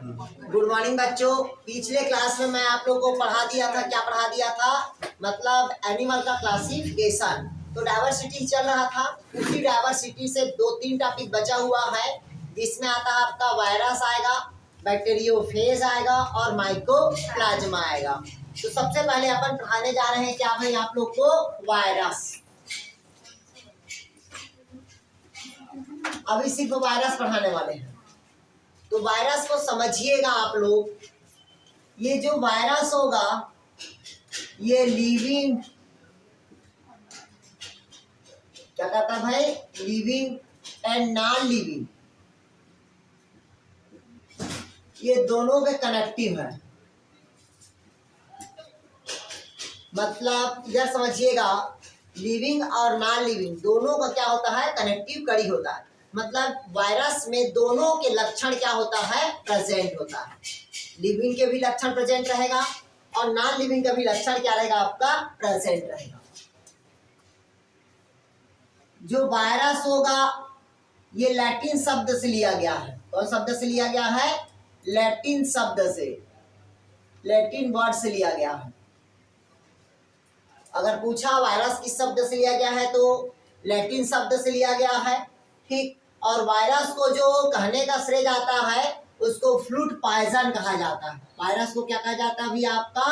Good morning बच्चों। पिछले class में मैं आप लोगों को पढ़ा दिया था, क्या पढ़ा दिया था, मतलब एनिमल का क्लासिफिकेशन। तो डाइवर्सिटी चल रहा था, उसी डाइवर्सिटी से 2-3 टॉपिक बचा हुआ है। इसमें आता है आपका वायरस आएगा, बैक्टीरियोफेज आएगा और माइकोप्लाज्मा आएगा। तो सबसे पहले अपन पढ़ाने जा रहे हैं क्या भाई आप लोग को, वायरस। अभी सिर्फ वायरस पढ़ाने वाले हैं, तो वायरस को समझिएगा आप लोग। ये जो वायरस होगा ये लिविंग, क्या कहता है भाई, लिविंग एंड नॉन लिविंग, ये दोनों के कनेक्टिव है। मतलब इधर समझिएगा, लिविंग और नॉन लिविंग दोनों का क्या होता है, कनेक्टिव कड़ी होता है। मतलब वायरस में दोनों के लक्षण क्या होता है, प्रेजेंट होता है। लिविंग के भी लक्षण प्रेजेंट रहेगा और नॉन लिविंग का भी लक्षण क्या रहेगा, आपका प्रेजेंट रहेगा। जो वायरस होगा ये लैटिन शब्द से लिया गया है। कौन शब्द से लिया गया है, लैटिन शब्द से, लैटिन वर्ड से लिया गया है। अगर पूछा वायरस किस शब्द से लिया गया है तो लैटिन शब्द से लिया गया है, ठीक। और वायरस को जो कहने का श्रेय जाता है उसको फ्लूट पॉइजन कहा जाता है। वायरस को क्या कहा जाता है भी आपका,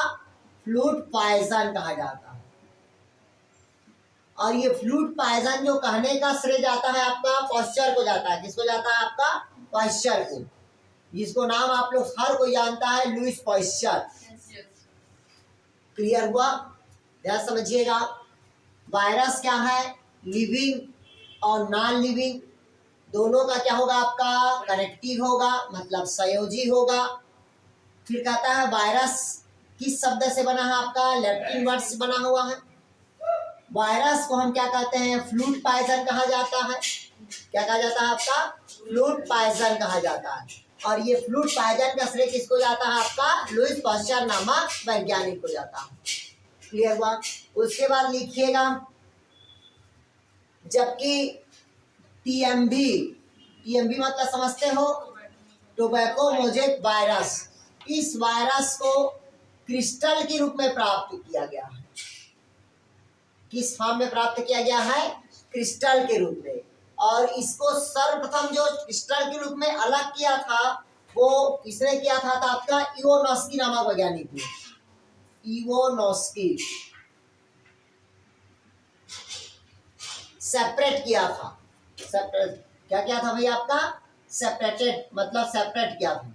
फ्लूट पॉइजन कहा जाता है। और ये फ्लूट पॉइजन जो कहने का श्रेय जाता है आपका पॉस्चर को जाता है। किसको जाता है, आपका पॉस्चर को, जिसको नाम आप लोग हर कोई जानता है, लुईस पॉस्चर। क्लियर हुआ, ध्यान समझिएगा। वायरस क्या है, लिविंग और नॉन लिविंग दोनों का क्या होगा, आपका कनेक्टिव होगा, मतलब संयोजी होगा। फिर कहता है वायरस किस शब्द से बना है, आपका लैटिन वर्ड से बना हुआ है। वायरस को हम क्या कहते हैं, फ्लूट पॉइजन कहा जाता है। क्या कहा जाता है, आपका फ्लूट पॉइजन कहा जाता है। और ये फ्लूट पॉइजन का श्रेय किसको जाता है, आपका लुईस पॉस्चर नामक वैज्ञानिक को जाता है। क्लियर हुआ। उसके बाद लिखिएगा, जबकि टीएमवी, टीएमवी मतलब समझते हो, टोबैको मोजेक वायरस, इस वायरस को क्रिस्टल के रूप में प्राप्त किया गया है। किस फॉर्म में प्राप्त किया गया है, क्रिस्टल के रूप में। और इसको सर्वप्रथम जो क्रिस्टल के रूप में अलग किया था वो किसने किया था, आपका इवोनॉस्की नामक वैज्ञानिक ने। इवोनॉस्की सेपरेट किया था। सेपरेट क्या किया था भाई, आपका सेपरेटेड, मतलब सेपरेट किया था।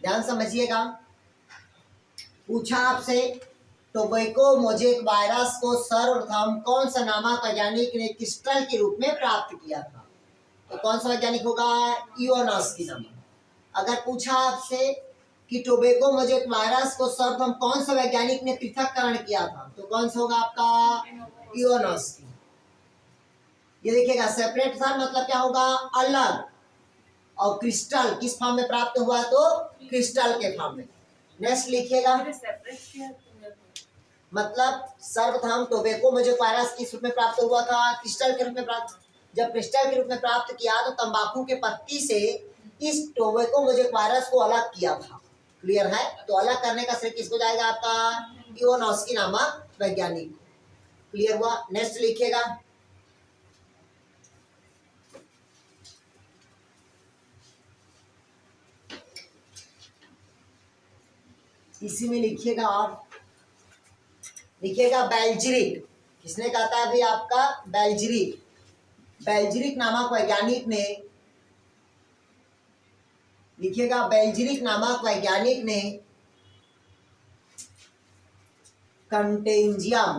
ध्यान समझिएगा। पूछा आपसे, टोबैको मोजेक वायरस को सर्वप्रथम कौन सा नामक वैज्ञानिक ने क्रिस्टल के रूप में प्राप्त किया था, तो कौन सा वैज्ञानिक होगा, इवोनॉस्की नामक। अगर पूछा आपसे कि टोबैको मोजेक वायरस को सर्वप्रथम कौन सा वैज्ञानिक ने पृथक्करण किया था, तो कौन सा होगा, आपका इवोनॉस्की। ये देखिएगा, सेपरेट था मतलब क्या होगा, अलग, और क्रिस्टल किस फॉर्म में प्राप्त हुआ, तो क्रिस्टल के फॉर्म में। नेक्स्ट लिखिएगा, मतलब सर्वप्रथम टोबैको मोजेक वायरस किस रूप में प्राप्त हुआ था, क्रिस्टल के रूप में प्राप्त। जब क्रिस्टल के रूप में प्राप्त किया तो तंबाकू के पत्ती से इस टोबैको मोजेक वायरस को अलग किया था। क्लियर है। तो अलग करने का श्रेय किसको जाएगा, आपका इवोनॉस्की नामक वैज्ञानिक। क्लियर हुआ। नेक्स्ट लिखिएगा, इसी में लिखिएगा, और लिखिएगा बेल्जेरिक। किसने कहा था अभी, आपका बेल्जेरिक। बेल्जेरिक नामक वैज्ञानिक ने, लिखिएगा बेल्जेरिक नामक वैज्ञानिक ने कंटेजियम,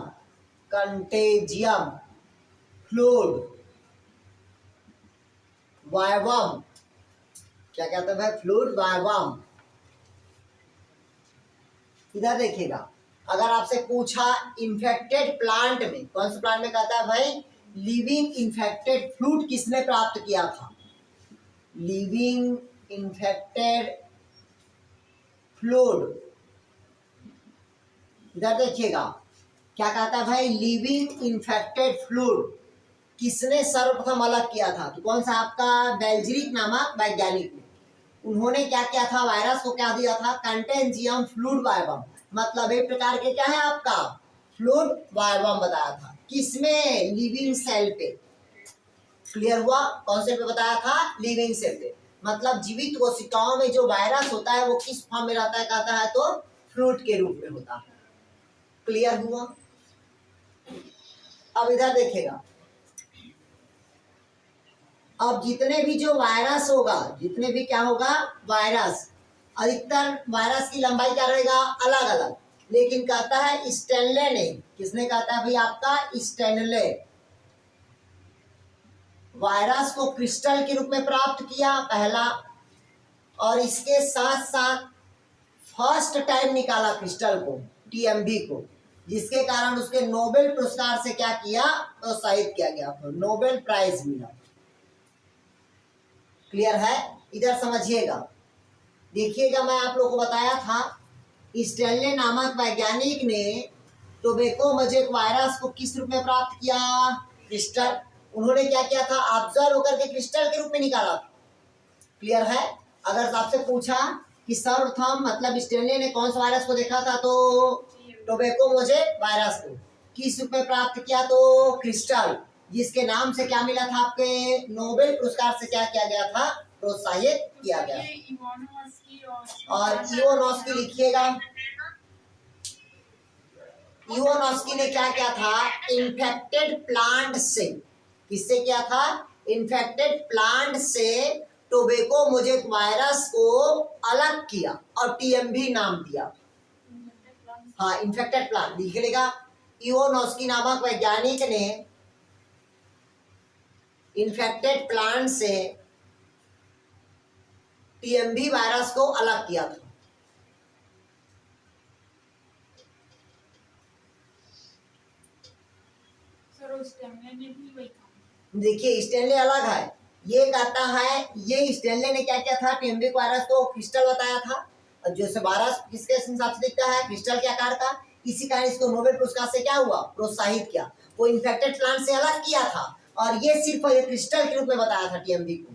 कंटेजियम फ्लूइड वायवम, क्या कहते हैं भाई, फ्लूइड वायवम। इधर देखिएगा, अगर आपसे पूछा इन्फेक्टेड प्लांट में, कौन से प्लांट में कहता है भाई, लिविंग इन्फेक्टेड फ्लूइड किसने प्राप्त किया था, लिविंग इन्फेक्टेड फ्लूइड। इधर देखिएगा क्या कहता है भाई, लिविंग इन्फेक्टेड फ्लूइड किसने सर्वप्रथम अलग किया था? तो कौन सा? आपका बेल्जेरिक नामक वैज्ञानिक ने। उन्होंने क्या किया था? वायरस को क्या दिया था? कंटेंजियम फ्लूइड वाइवम, मतलब एक प्रकार के क्या है आपका फ्लूइड वाइवम बताया था। किसमें? लिविंग सेल पे। क्लियर हुआ? कौन से पे बताया था? लिविंग सेल पे। मतलब जीवित कोशिकाओं में जो वायरस होता है वो किस फॉर्म में रहता है? कहता है तो फ्लूइड के रूप में होता है। क्लियर हुआ? अब इधर देखिएगा, अब जितने भी जो वायरस होगा, जितने भी क्या होगा वायरस, अधिकतर वायरस की लंबाई क्या रहेगा? अलग अलग। लेकिन कहता है स्टेनले ने, किसने कहता है भाई? आपका स्टेनले वायरस को क्रिस्टल के रूप में प्राप्त किया पहला, और इसके साथ साथ फर्स्ट टाइम निकाला क्रिस्टल को, टीएमबी को, जिसके कारण उसके नोबेल पुरस्कार से क्या किया? प्रोत्साहित किया गया, तो नोबेल प्राइज मिला। क्लियर है? इधर समझिएगा, देखिएगा, मैं आप लोगों को बताया था स्टेनले नामक वैज्ञानिक ने टोबैको मजेक वायरस को किस रूप में प्राप्त किया? क्रिस्टल। उन्होंने क्या किया था? ऑब्जर्व होकर के क्रिस्टल के रूप में निकाला। क्लियर है? अगर आपसे पूछा कि सर्वप्रथम मतलब स्टेनले ने कौन सा वायरस को देखा था, तो टोबैको मोजेक वायरस को किस रूप में प्राप्त किया? तो क्रिस्टल, जिसके नाम से क्या मिला था? आपके नोबेल पुरस्कार से क्या किया गया था? प्रोत्साहित किया गया। और इवानोस्की लिखिएगा, इवानोस्की ने क्या किया था? इन्फेक्टेड प्लांट से, किससे किया था? इन्फेक्टेड प्लांट से टोबैको मोजेक वायरस को अलग किया और टीएमवी नाम दिया। हाँ, इन्फेक्टेड प्लांट लिखिएगा। इवानोस्की नामक वैज्ञानिक ने इन्फेक्टेड प्लांट से टीएमवी वायरस को अलग किया था। देखिए स्टेनले अलग है, ये कहता है, ये स्टेनले ने क्या किया था? टीएमवी वायरस को क्रिस्टल बताया था, और जो से वायरस किसके हिसाब से दिखता है? क्रिस्टल के आकार का। इसी कारण इसको नोबेल पुरस्कार से क्या हुआ? प्रोत्साहित किया। वो इन्फेक्टेड प्लांट से अलग किया था, और ये सिर्फ ये क्रिस्टल के रूप में बताया था टीएमवी को।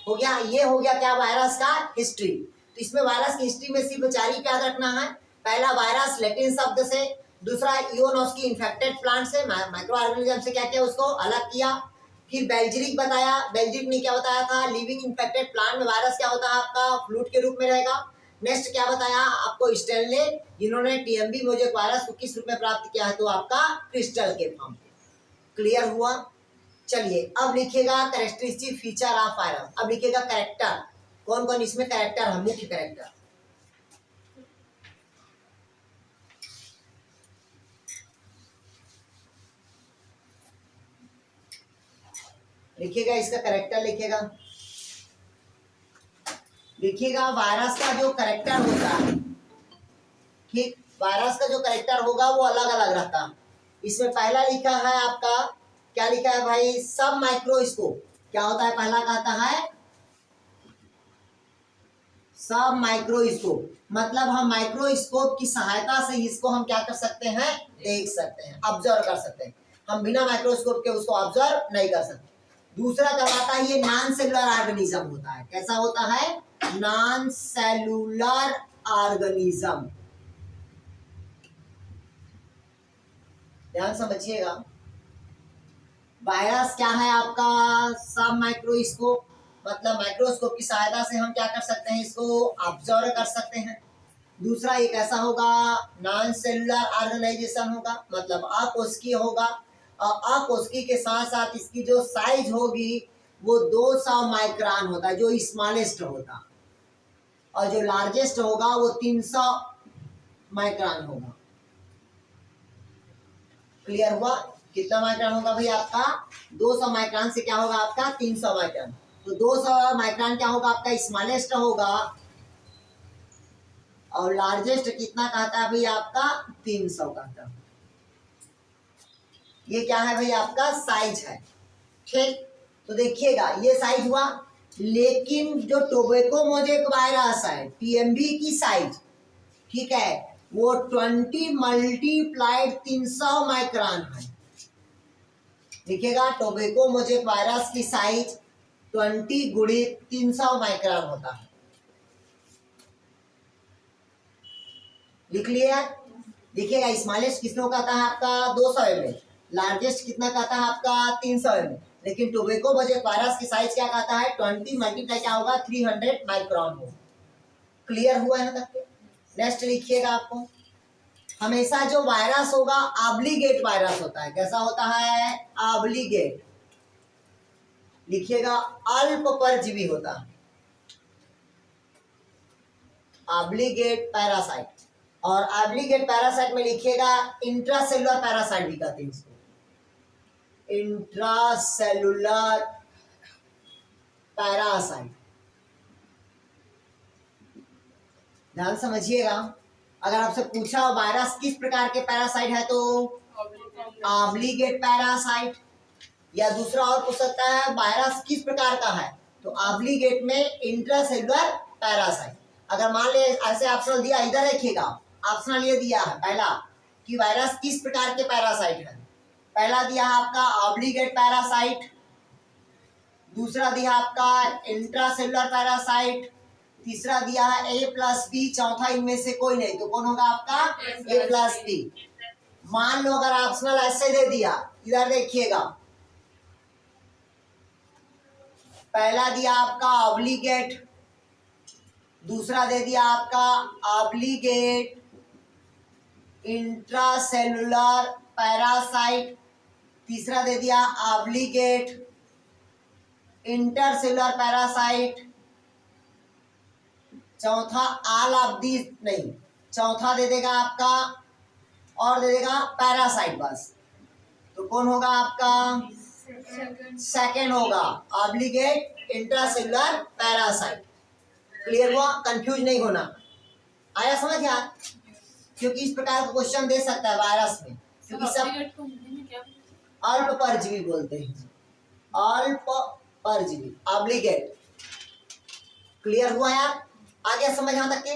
हो गया? ये हो गया क्या? वायरस का हिस्ट्री। तो इसमें वायरस की हिस्ट्री में सिर्फ 4 ही याद रखना है। पहला वायरस लैटिन शब्द से, दूसरा इवानोस्की इन्फेक्टेड प्लांट से, माइक्रो ऑर्गेनिज्म से क्या किया? उसको अलग किया। फिर बेल्जेरिक बताया, बेल्जेरिक ने क्या बताया था? लिविंग इन्फेक्टेड प्लांट में वायरस क्या होता है? आपका फ्लूइड के रूप में रहेगा। नेक्स्ट क्या बताया आपको? स्टेनले, जिन्होंने टीएमवी मोजेक वायरस को किस रूप में प्राप्त किया है? तो आपका क्रिस्टल के फॉर्म। क्लियर हुआ? चलिए अब लिखिएगा कैरेक्टरिस्टिक फीचर ऑफ वायरस। अब लिखिएगा कैरेक्टर, कौन कौन इसमें कैरेक्टर है? मुख्य कैरेक्टर लिखिएगा, इसका कैरेक्टर लिखिएगा। देखिएगा वायरस का जो कैरेक्टर होता है, ठीक, वायरस का जो कैरेक्टर होगा वो अलग अलग रहता है। इसमें पहला लिखा है आपका, क्या लिखा है भाई? सब माइक्रोस्कोप। क्या होता है? पहला कहता है सब माइक्रोस्कोप, मतलब हम माइक्रोस्कोप की सहायता से इसको हम क्या कर सकते हैं? देख सकते हैं, ऑब्जर्व कर सकते हैं। हम बिना माइक्रोस्कोप के उसको ऑब्जर्व नहीं कर सकते। दूसरा कहलाता है ये नॉन सेलुलर ऑर्गेनिज्म होता है। कैसा होता है? Non cellular organism. ध्यान समझिएगा, वायरस क्या है आपका? सब माइक्रोस्कोप, मतलब माइक्रोस्कोप की सहायता से हम क्या कर सकते हैं? इसको ऑब्जर्व कर सकते हैं। दूसरा एक ऐसा होगा नॉन सेलुलर ऑर्गेनाइजेशन होगा, मतलब अकोशिकीय होगा, और अकोशिकीय के साथ साथ इसकी जो साइज होगी वो 200 माइक्रोन होता है, जो स्मॉलेस्ट होता, और जो लार्जेस्ट होगा वो 300 माइक्रोन होगा। क्लियर हुआ? कितना माइक्रोन होगा भाई आपका? 200 माइक्रोन से क्या होगा आपका? 300 माइक्रोन। तो 200 माइक्रोन क्या होगा आपका? स्मॉलेस्ट होगा, और लार्जेस्ट कितना कहता है भाई आपका? 300 कहता है। ये क्या है भाई? आपका साइज है। ठीक, तो देखिएगा ये साइज हुआ, लेकिन जो टोबैको मोजेक वायरस है टीएमवी की साइज, ठीक है, वो 20 मल्टीप्लाइड 300 माइक्रोन है। लिखिएगा टोबैको मोजेक वायरस की साइज 20 गुणित 300 माइक्रोन होता है। लिख लिया। देखिएगा स्मॉलेस्ट किसको कहता है आपका 200 ml, लार्जेस्ट कितना कहता है आपका 300 ml, लेकिन टोबैको मोजेक वायरस की साइज क्या कहता है 20 मल्टीप्लाई क्या होगा 300 माइक्रोन होगा। क्लियर हुआ है तक के? नेक्स्ट लिखिएगा आपको हमेशा जो वायरस होगा ऑब्लिगेट वायरस होता है। कैसा होता है? ऑब्लिगेट। लिखिएगा अल्प परजीवी होता है, ऑब्लिगेट पैरासाइट। और ऑब्लिगेट पैरासाइट में लिखिएगा इंट्रासेलुलर पैरासाइट भी कहते हैं इसको, इंट्रासेलुलर पैरासाइट। ध्यान समझिएगा, अगर आपसे पूछा वायरस किस प्रकार के पैरासाइट है तो ऑब्लिगेट पैरासाइट, या दूसरा और पूछ सकता है वायरस किस प्रकार का है तो ऑब्लिगेट में इंट्रासेलुलर पैरासाइट। अगर मान ले ऐसे ऑप्शनल दिया, इधर रखिएगा ऑप्शनल ये दिया है पहला कि वायरस किस प्रकार के पैरासाइट है, पहला दिया है आपका ऑब्लिगेट पैरासाइट, दूसरा दिया आपका इंट्रासेलुलर पैरासाइट, तीसरा दिया है A+B, चौथा इनमें से कोई नहीं तो कौन होगा आपका A+B। मान लो अगर ऑप्शनल ऐसे दे दिया, इधर देखिएगा पहला दिया आपका ऑब्लिगेट, दूसरा दे दिया आपका ऑब्लिगेट इंट्रासेलुलर पैरासाइट, तीसरा दे दिया ऑब्लिगेट इंटरसेलुलर पैरासाइट, चौथा ऑल ऑफ दिस नहीं, चौथा दे देगा आपका और दे देगा पैरासाइट बस, तो कौन होगा आपका सेकंड होगा ऑब्लिगेट इंट्रासेलुलर पैरासाइट। क्लियर हुआ? कंफ्यूज नहीं होना। आया समझ यार? क्योंकि इस प्रकार का क्वेश्चन दे सकता है वायरस में, क्योंकि सब अल्प परजीवी बोलते हैं, अल्प परजीवी ऑब्लिगेट। क्लियर हुआ यार? आ गया समझ यहाँ तक के?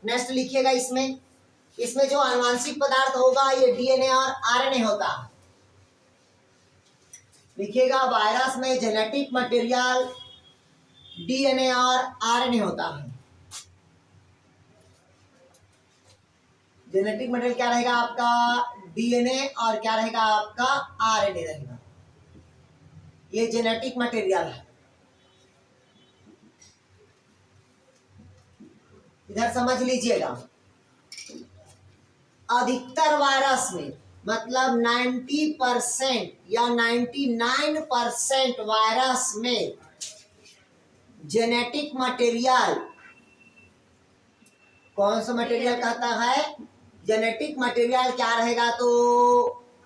नेक्स्ट लिखिएगा इसमें जो आनुवांशिक पदार्थ होगा ये डीएनए और आरएनए होता है। लिखिएगा वायरस में जेनेटिक मटेरियल डीएनए और आरएनए होता है। जेनेटिक मटेरियल क्या रहेगा आपका? डीएनए, और क्या रहेगा आपका? आरएनए रहेगा। ये जेनेटिक मटेरियल है। इधर समझ लीजिएगा, अधिकतर वायरस में मतलब 90% या 99% वायरस में जेनेटिक मटेरियल, कौन सा मटेरियल कहता है? जेनेटिक मटेरियल क्या रहेगा तो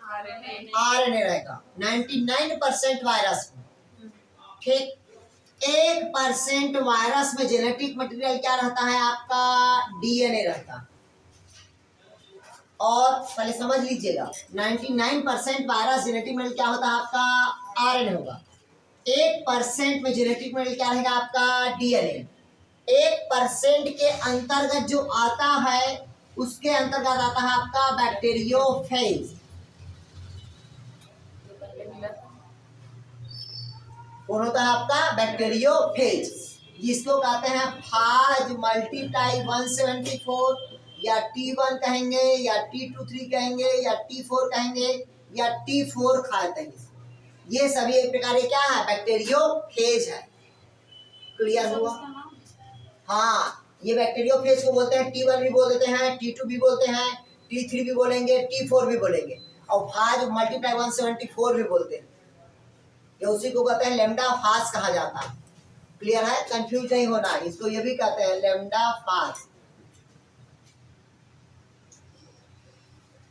आरएनए रहेगा 99% वायरस में। ठीक, 1% वायरस में जेनेटिक मटेरियल क्या रहता है आपका? डीएनए रहता है। और पहले समझ लीजिएगा 99% वायरस जेनेटिक मटेरियल क्या होता है आपका? आरएनए होगा। 1% में जेनेटिक मटेरियल क्या रहेगा आपका? डीएनए। 1% के अंतर्गत जो आता है उसके अंतर्गत आता है आपका बैक्टीरियोफेज। कौन होता है आपका? बैक्टीरियोफेज, जिसको कहते हैं फाज मल्टीप्लाई 174, या T1 कहेंगे, या T23 कहेंगे, या T4 कहेंगे, या T4 कहते हैं। ये सभी एक प्रकार के क्या है? बैक्टीरियोफेज है। क्लियर हुआ? हाँ, ये बैक्टीरियोफेज को बोलते हैं। T1 भी बोल देते हैं, T2 भी बोलते हैं, T3 भी बोलेंगे, T4 भी बोलेंगे, और फाज मल्टीप्लाई 174 भी बोलते हैं। ये उसी को कहते हैं लैम्डा फाज कहा जाता है। क्लियर है? कंफ्यूज नहीं होना, इसको ये भी कहते हैं लैम्डा फाज।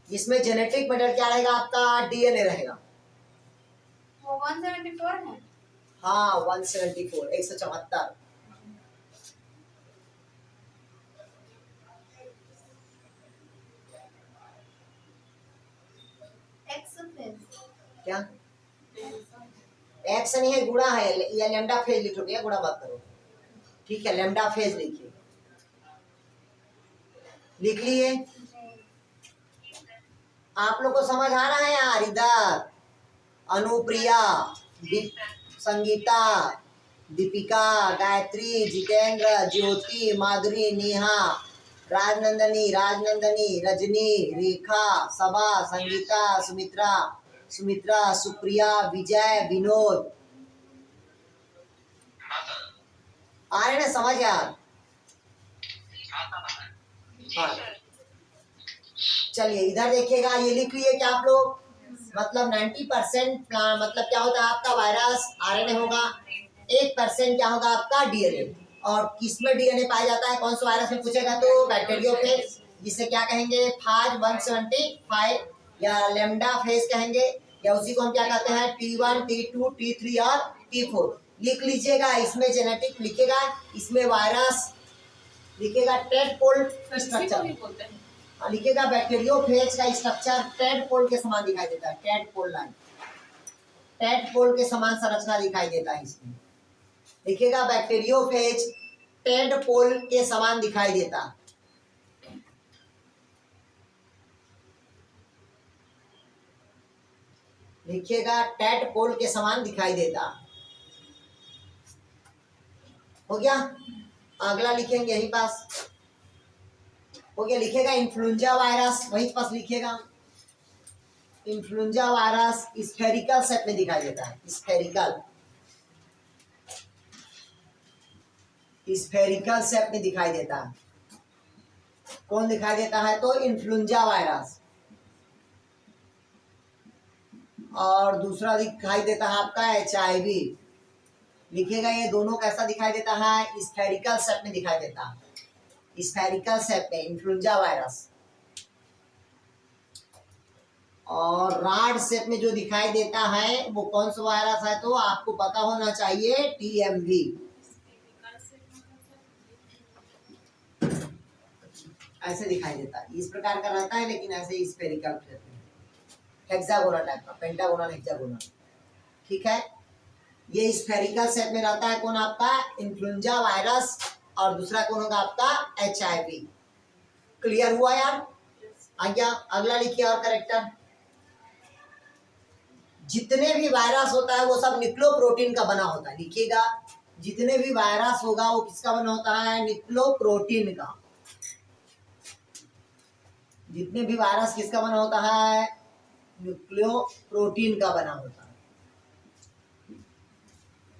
इसमें जेनेटिक मटेरियल क्या रहेगा आपका? डीएनए रहेगा। वो 174 है। हाँ 174, 174। क्या एक्स नहीं है, गुणा है, या लैम्डा फेज लिखोगे, गुणा मत करो। ठीक है, लैम्डा फेज लिखिए। लिख लिए? आप लोग को समझ आ रहा है यार? इधर अनुप्रिया, संगीता, दीपिका, गायत्री, जितेंद्र, ज्योति, माधुरी, नेहा, राजनंदनी, रजनी, रेखा, सबा, संगीता, सुमित्रा, सुप्रिया, विजय, विनोद। आ रहे ना समझ यार? हाँ, चलिए इधर देखिएगा, ये लिख लिए क्या आप लोग? मतलब 90% मतलब क्या होता है आपका वायरस आरएनए होगा, 1% क्या होगा आपका डीएनए। और किसमें डीएनए पाया जाता है, कौन सा वायरस में पूछेगा तो बैक्टीरियोफेज, जिसे क्या कहेंगे फाज 175 या लेमडा फेज कहेंगे, या उसी को हम क्या कहते हैं T1, T2, T3 और T4। लिख लीजिएगा, इसमें जेनेटिक लिखेगा, इसमें वायरस लिखेगा, टेडपोल स्ट्रक्चर लिखेगा, बैक्टीरियोफेज का स्ट्रक्चर टेडपोल के समान दिखाई देता है, टेडपोल लाइन, टेडपोल के समान संरचना दिखाई देता है इसमें। लिखेगा बैक्टीरियोफेज टेडपोल के समान दिखाई देता। लिखिएगा टेडपोल के समान दिखाई देता। हो गया? अगला लिखेंगे यहीं पास, हो गया। लिखेगा इन्फ्लुएंजा वायरस, वहीं पास लिखेगा इन्फ्लुएंजा वायरस स्फेरिकल शेप में दिखाई देता है, स्फेरिकल शेप में दिखाई देता है। कौन दिखाई देता है तो इन्फ्लुएंजा वायरस। और दूसरा दिखाई देता है आपका HIV। लिखेगा ये दोनों कैसा दिखाई देता है, स्फेरिकल शेप में दिखाई देता है, स्फेरिकल शेप में इन्फ्लुएंजा वायरस। और राड शेप में जो दिखाई देता है वो कौन सा वायरस है तो आपको पता होना चाहिए, TMV। ऐसे दिखाई देता है, इस प्रकार का रहता है, लेकिन ऐसे स्फेरिकल शेप में, हेक्सागोनल टाइप का, पेंटागोनल, हेक्सागोनल। ठीक है, ये स्फेरिकल शेप में रहता है। कौन आपका इन्फ्लुएंजा वायरस, और दूसरा कौन होगा आपका HIV। क्लियर हुआ यार? आज्ञा अगला लिखिए और करेक्टर। जितने भी वायरस होता है वो सब न्यूक्लियोप्रोटीन का बना होता है। लिखिएगा, जितने भी वायरस होगा वो किसका बना होता है, न्यूक्लियोप्रोटीन का। जितने भी वायरस किसका बना होता है, न्यूक्लियोप्रोटीन का बना होता है।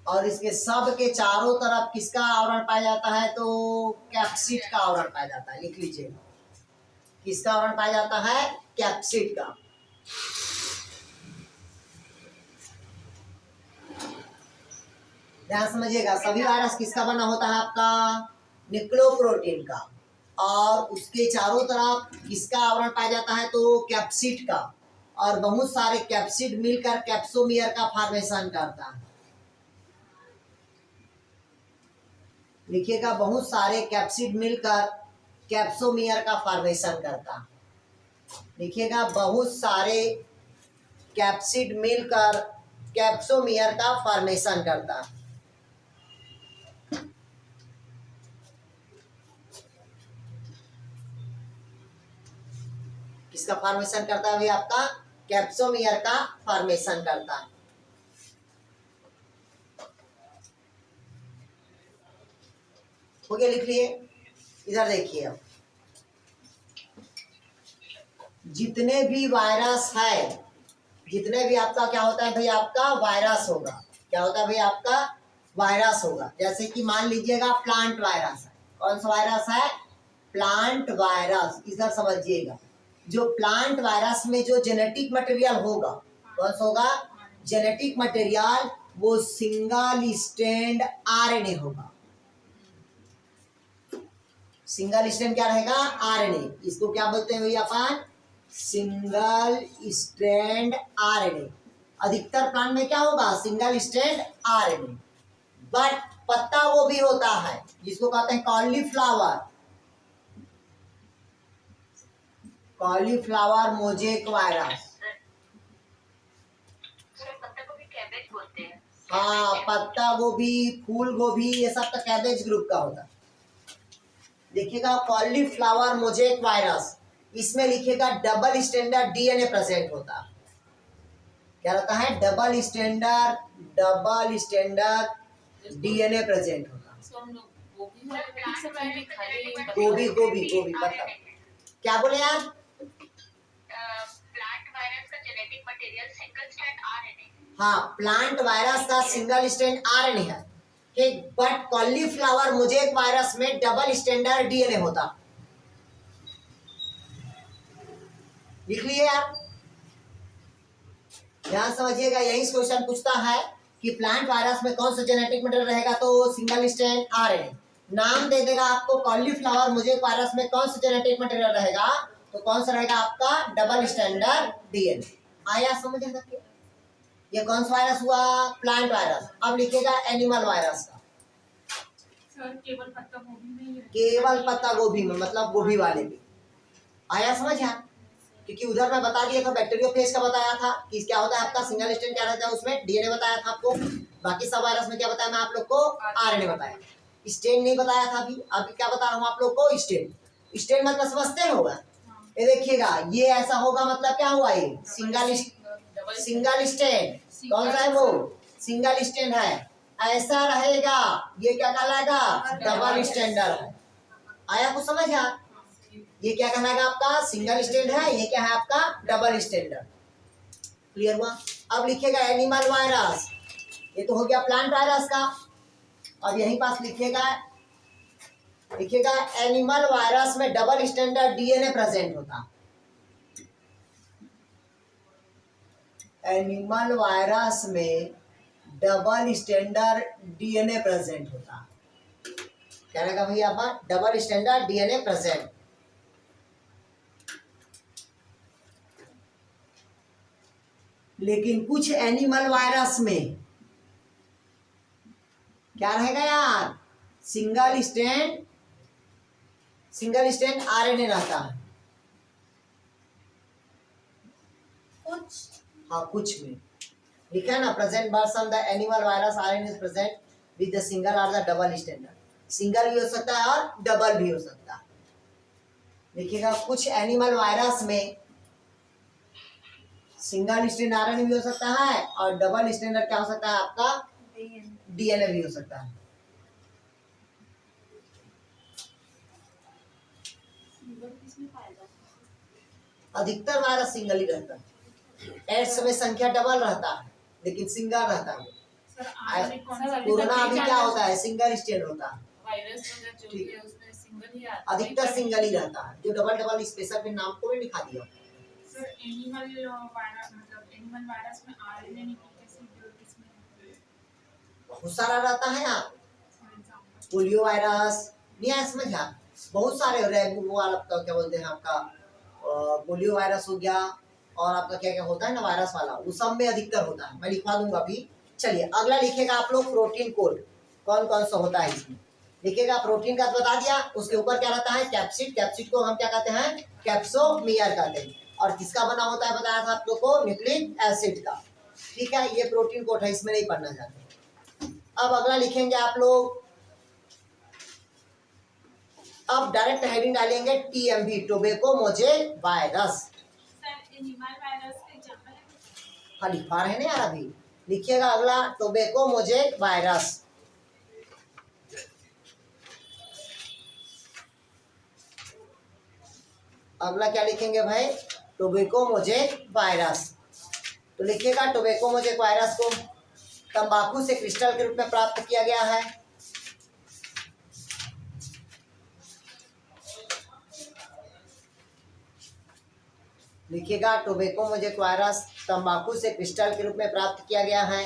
और इसके सब के चारों तरफ किसका आवरण पाया जाता है तो कैप्सिड का आवरण पाया जाता है। लिख लीजिए, किसका आवरण पाया जाता है, कैप्सिड का। ध्यान समझिएगा, सभी वायरस किसका बना होता है आपका, न्यूक्लियोप्रोटीन का। और उसके चारों तरफ किसका आवरण पाया जाता है तो कैप्सिड का। और बहुत सारे कैप्सिड मिलकर कैप्सोमियर का फॉर्मेशन करता है। लिखिएगा, बहुत सारे कैप्सिड मिलकर कैप्सोमियर का फॉर्मेशन करता। लिखिएगा, बहुत सारे कैप्सिड मिलकर कैप्सोमियर का फॉर्मेशन करता। किसका फॉर्मेशन करता है भाई, आपका कैप्सोमियर का फॉर्मेशन करता है। हो गया, लिख लिए। इधर देखिए, अब जितने भी वायरस है, जितने भी आपका क्या होता है भाई, आपका वायरस होगा। क्या होता है भाई, आपका वायरस होगा। जैसे कि मान लीजिएगा प्लांट वायरस है। कौन सा वायरस है, प्लांट वायरस। इधर समझिएगा, जो प्लांट वायरस में जो जेनेटिक मटेरियल होगा, कौन सा होगा, जेनेटिक मटेरियल, वो सिंगल स्ट्रैंड RNA होगा। सिंगल स्ट्रैंड क्या रहेगा, RNA। इसको क्या बोलते हैं भैया अपन, सिंगल स्ट्रैंड RNA। अधिकतर प्लांट में क्या होगा, सिंगल स्ट्रैंड RNA। बट पत्ता गोभी होता है जिसको कहते हैं कॉलीफ्लावर, कॉलीफ्लावर मोजेक वायरस। हाँ, पत्ता गोभी, फूल गोभी, ये सब तो कैबेज ग्रुप का होता है। देखिएगा, कॉलीफ्लावर मोजेक वायरस, इसमें लिखिएगा डबल स्टैंडर्ड DNA प्रेजेंट होता है। क्या रहता है, डबल स्टैंडर्ड डीएनए प्रेजेंट होता है। इसको हम लोग गोभी वाले ठीक से पहले खाली गोभी गोभी गोभी मतलब क्या बोले आप? प्लांट वायरस का genetic material single strand RNA. हाँ, प्लांट वायरस का सिंगल स्ट्रैंड आरएनए है, ठीक, बट कॉलीफ्लावर मोजेक वायरस में डबल स्टैंडर्ड डीएनए होता। लिख लिए आप, ध्यान समझिएगा। यही क्वेश्चन पूछता है कि प्लांट वायरस में कौन सा जेनेटिक मटेरियल रहेगा, तो सिंगल स्ट्रैंड आरएनए। नाम दे देगा आपको कॉलीफ्लावर मोजेक वायरस में कौन सा जेनेटिक मटेरियल रहेगा, तो कौन सा रहेगा आपका, डबल स्टैंडर्ड डीएनए। आया समझ आ सकते? ये कौन सा वायरस हुआ, प्लांट वायरस। अब लिखिएगा एनिमल वायरस का, सर केवल पत्ता गोभी में ही है। केवल पत्ता गोभी में, मतलब गोभी वाले में। आया समझ यहाँ? क्योंकि उधर मैं बता दिया था, बैक्टीरियोफेज का बताया था कि क्या होता है आपका सिंगल स्ट्रैंड, क्या रहता है उसमें डीएनए बताया था आपको। बाकी सब वायरस में क्या बताया मैं आप लोग को, आरएनए बताया। स्ट्रैंड नहीं बताया था अभी। अभी क्या बता रहा हूँ आप लोग को, स्ट्रैंड। स्ट्रैंड मतलब समझते होगा। ये देखिएगा, ये ऐसा होगा मतलब क्या हुआ, ये सिंगल स्ट्रैंड। कौन सा है वो, सिंगल स्ट्रैंड है। ऐसा रहेगा, ये क्या कहलाएगा, डबल स्टैंडर्ड है। आया कुछ समझ यार? ये क्या कहलाएगा आपका, सिंगल स्टैंड है, ये क्या है आपका, डबल स्टैंडर्ड। क्लियर हुआ? अब लिखिएगा एनिमल वायरस, ये तो हो गया प्लांट वायरस का। अब यहीं पास लिखिएगा एनिमल वायरस में डबल स्टैंडर्ड डीएनए प्रेजेंट होता। एनिमल वायरस में डबल स्टैंडर्ड डीएनए प्रेजेंट होता। क्या रहेगा भैया आपका, डबल स्टैंडर्ड डीएनए प्रेजेंट। लेकिन कुछ एनिमल वायरस में क्या रहेगा यार, सिंगल स्टैंड आरएनए रहता है। कुछ, हाँ कुछ में लिखा है ना, present version the animal virus RNA is present with the single और द डबल स्टैंडर्ड। सिंगल भी हो सकता है और डबल भी हो सकता है। देखिएगा कुछ एनिमल वायरस में सिंगल स्टैंड आरएनए भी हो सकता है और डबल स्टैंडर्ड क्या हो सकता है आपका, डीएनए भी हो सकता है। अधिकतर वायरस सिंगल ही रहता है। एड्स में संख्या डबल रहता है लेकिन सिंगल रहता है। कोरोना अभी क्या होता है, सिंगल स्टैंड होता है। वायरस वगैरह जो भी है उसमें सिंगल ही आता है। अधिकतर सिंगल ही रहता है। जो डबल स्पेशल में नाम को भी दिखा दिया। सर एनिमल वायरस मतलब एनिमल वायरस में आरएनए न्यूक्लिक एसिड किसमें बहुत सारा रहता है यार, पोलियो वायरस नहीं है समझ यार, बहुत सारे वो आपका क्या बोलते हैं आपका पोलियो वायरस हो गया, और आपका क्या क्या होता है ना वायरस वाला, वो सब में अधिकतर होता है। मैं लिखवा दूंगा अभी। चलिए अगला लिखेगा आप लोग प्रोटीन कोड, कौन कौन सा होता है इसमें लिखेगा। प्रोटीन का बता दिया, उसके ऊपर क्या रहता है, कैप्सिड। कैप्सिड को हम क्या कहते हैं, कैप्सोमियर कहते हैं। और किसका बना होता है बताया था आप लोग को, न्यूक्लिक एसिड का। ठीक है, ये प्रोटीन कोड है, इसमें नहीं पढ़ना चाहते। अब अगला लिखेंगे आप लोग, अब डायरेक्ट हेडिंग डालेंगे टीएमवी, टोबैको मोजेक वायरस। हाँ लिखवा रहे हैं यार अभी। लिखिएगा अगला टोबैको मोजेक वायरस। अगला क्या लिखेंगे भाई, टोबैको मोजेक वायरस। तो लिखिएगा टोबैको मोजेक वायरस को तंबाकू से क्रिस्टल के रूप में प्राप्त किया गया है। लिखिएगा टोबैको मोजेक वायरस तंबाकू से क्रिस्टल के रूप में प्राप्त किया गया है।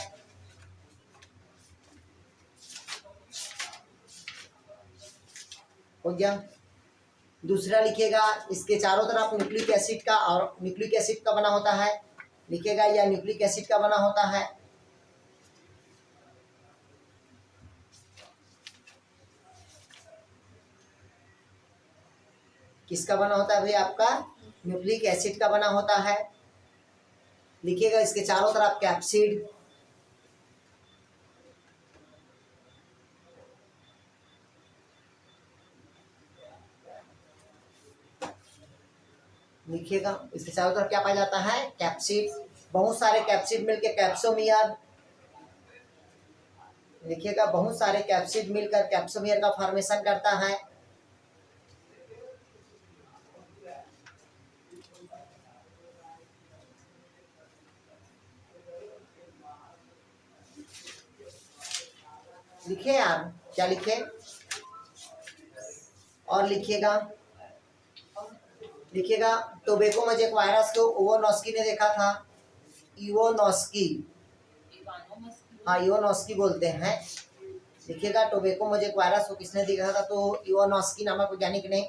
हो गया। दूसरा लिखिएगा, इसके चारों तरफ न्यूक्लिक एसिड का, और न्यूक्लिक एसिड का बना होता है। लिखिएगा यह न्यूक्लिक एसिड का बना होता है। किसका बना होता है भाई, आपका न्यूक्लिक एसिड का बना होता है। लिखिएगा इसके चारों तरफ कैप्सिड। लिखिएगा इसके चारों तरफ क्या पाया जाता है, कैप्सिड। बहुत सारे कैप्सिड मिलकर कैप्सोमियर, लिखिएगा बहुत सारे कैप्सिड मिलकर कैप्सोमियर का फॉर्मेशन करता है। लिखे यार, क्या लिखे? और लिखिएगा टोबैको मोज़ेक वायरस को इवानोस्की ने देखा था। इवानोस्की, हाँ इवानोस्की बोलते हैं। लिखिएगा टोबैको मोज़ेक वायरस को किसने देखा था? तो इवानोस्की नामक वैज्ञानिक ने।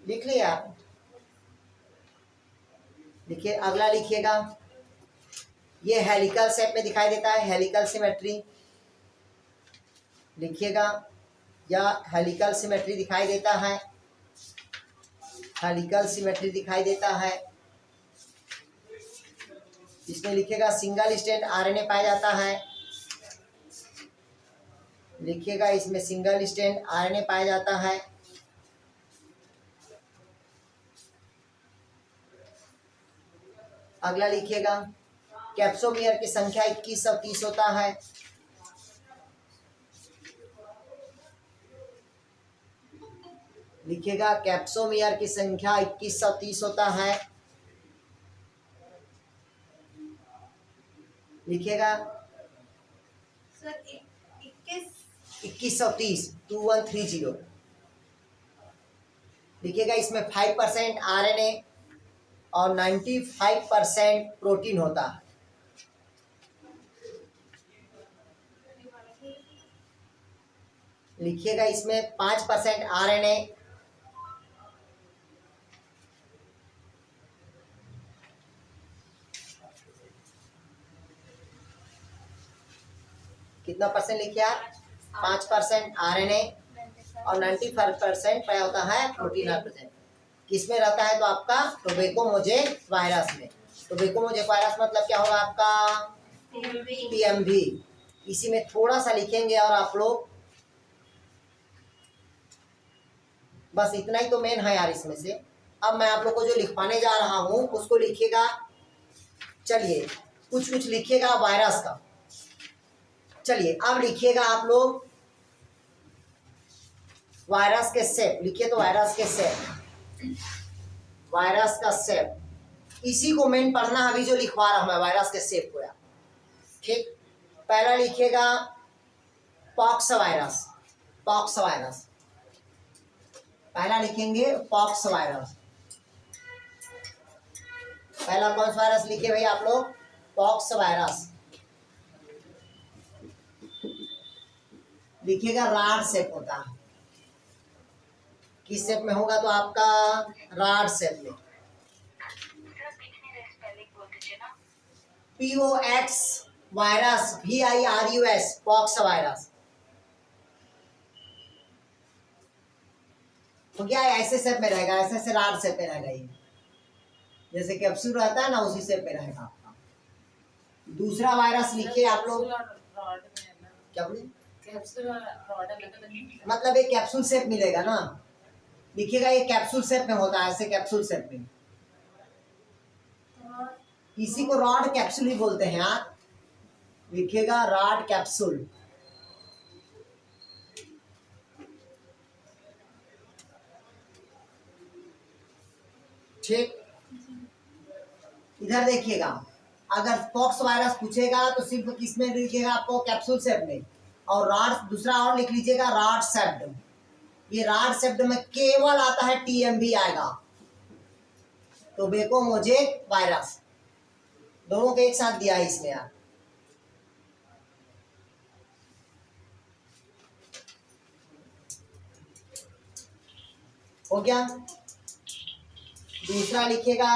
लिख लिया? लिखिए अगला, लिखिएगा ये हेलिकल शेप में दिखाई देता है, हेलिकल सिमेट्री। लिखिएगा या हेलिकल सिमेट्री दिखाई देता है, हेलिकल सिमेट्री दिखाई देता है। इसमें लिखिएगा सिंगल स्ट्रैंड आरएनए पाया जाता है। लिखिएगा इसमें सिंगल स्ट्रैंड आरएनए पाया जाता है। अगला लिखिएगा कैप्सोमियर की संख्या 2130 होता है। लिखिएगा कैप्सोमियर की संख्या 2130 होता है। लिखिएगा सर 2130 2130। लिखिएगा इसमें 5% आरएनए और 95% प्रोटीन होता है। लिखिएगा इसमें 5% आरएनए कितना परसेंट लिखिए आप? 5% आरएनए और 95% क्या होता है? Protein present. किसमें रहता है? तो आपका टोबैको मोज़ेक वायरस में। टोबैको मोज़ेक वायरस मतलब क्या होगा आपका? टीएमवी। इसी में थोड़ा सा लिखेंगे और आप लोग, बस इतना ही तो मेन है यार इसमें से। अब मैं आप लोग को जो लिखवाने जा रहा हूँ उसको लिखिएगा। चलिए कुछ कुछ लिखिएगा वायरस का। चलिए अब लिखिएगा आप लोग वायरस के शेप। लिखिए तो वायरस के शेप, वायरस का शेप, इसी को मेन पढ़ना अभी जो लिखवा रहा हूं मैं, वायरस के शेप को यार। ठीक, पहला लिखिएगा पॉक्स वायरस। पॉक्स वायरस पहला लिखेंगे, पॉक्स वायरस। पहला कौन सा वायरस लिखे भाई आप लोग? Pox virus. लिखिएगा राड शेप होता है। किस शेप में होगा? तो आपका राड शेप में। POX virus, VIRUS, pox virus हो गया। ऐसे शेप में रहेगा, ऐसे से राड शेप में रहेगा। ये जैसे कैप्सूल रहता है ना, उसी शेप में रहेगा आपका। दूसरा वायरस लिखिए आप लोग। क्या बोले? मतलब एक कैप्सूल शेप मिलेगा ना। लिखिएगा ये कैप्सूल शेप में होता है, ऐसे कैप्सूल शेप में। इसी को रॉड कैप्सूल ही बोलते हैं यार। लिखिएगा रॉड कैप्सूल। ठीक, इधर देखिएगा, अगर पॉक्स वायरस पूछेगा तो सिर्फ किसमें लिखिएगा आपको? कैप्सूल शेप में। और रॉड दूसरा और लिख लीजिएगा रॉड शेप्ड। ये रॉड शेप्ड में केवल आता है टीएमवी आएगा, टोबैको मोज़ेक वायरस। दोनों को एक साथ दिया है इसमें यार। हो गया। दूसरा लिखिएगा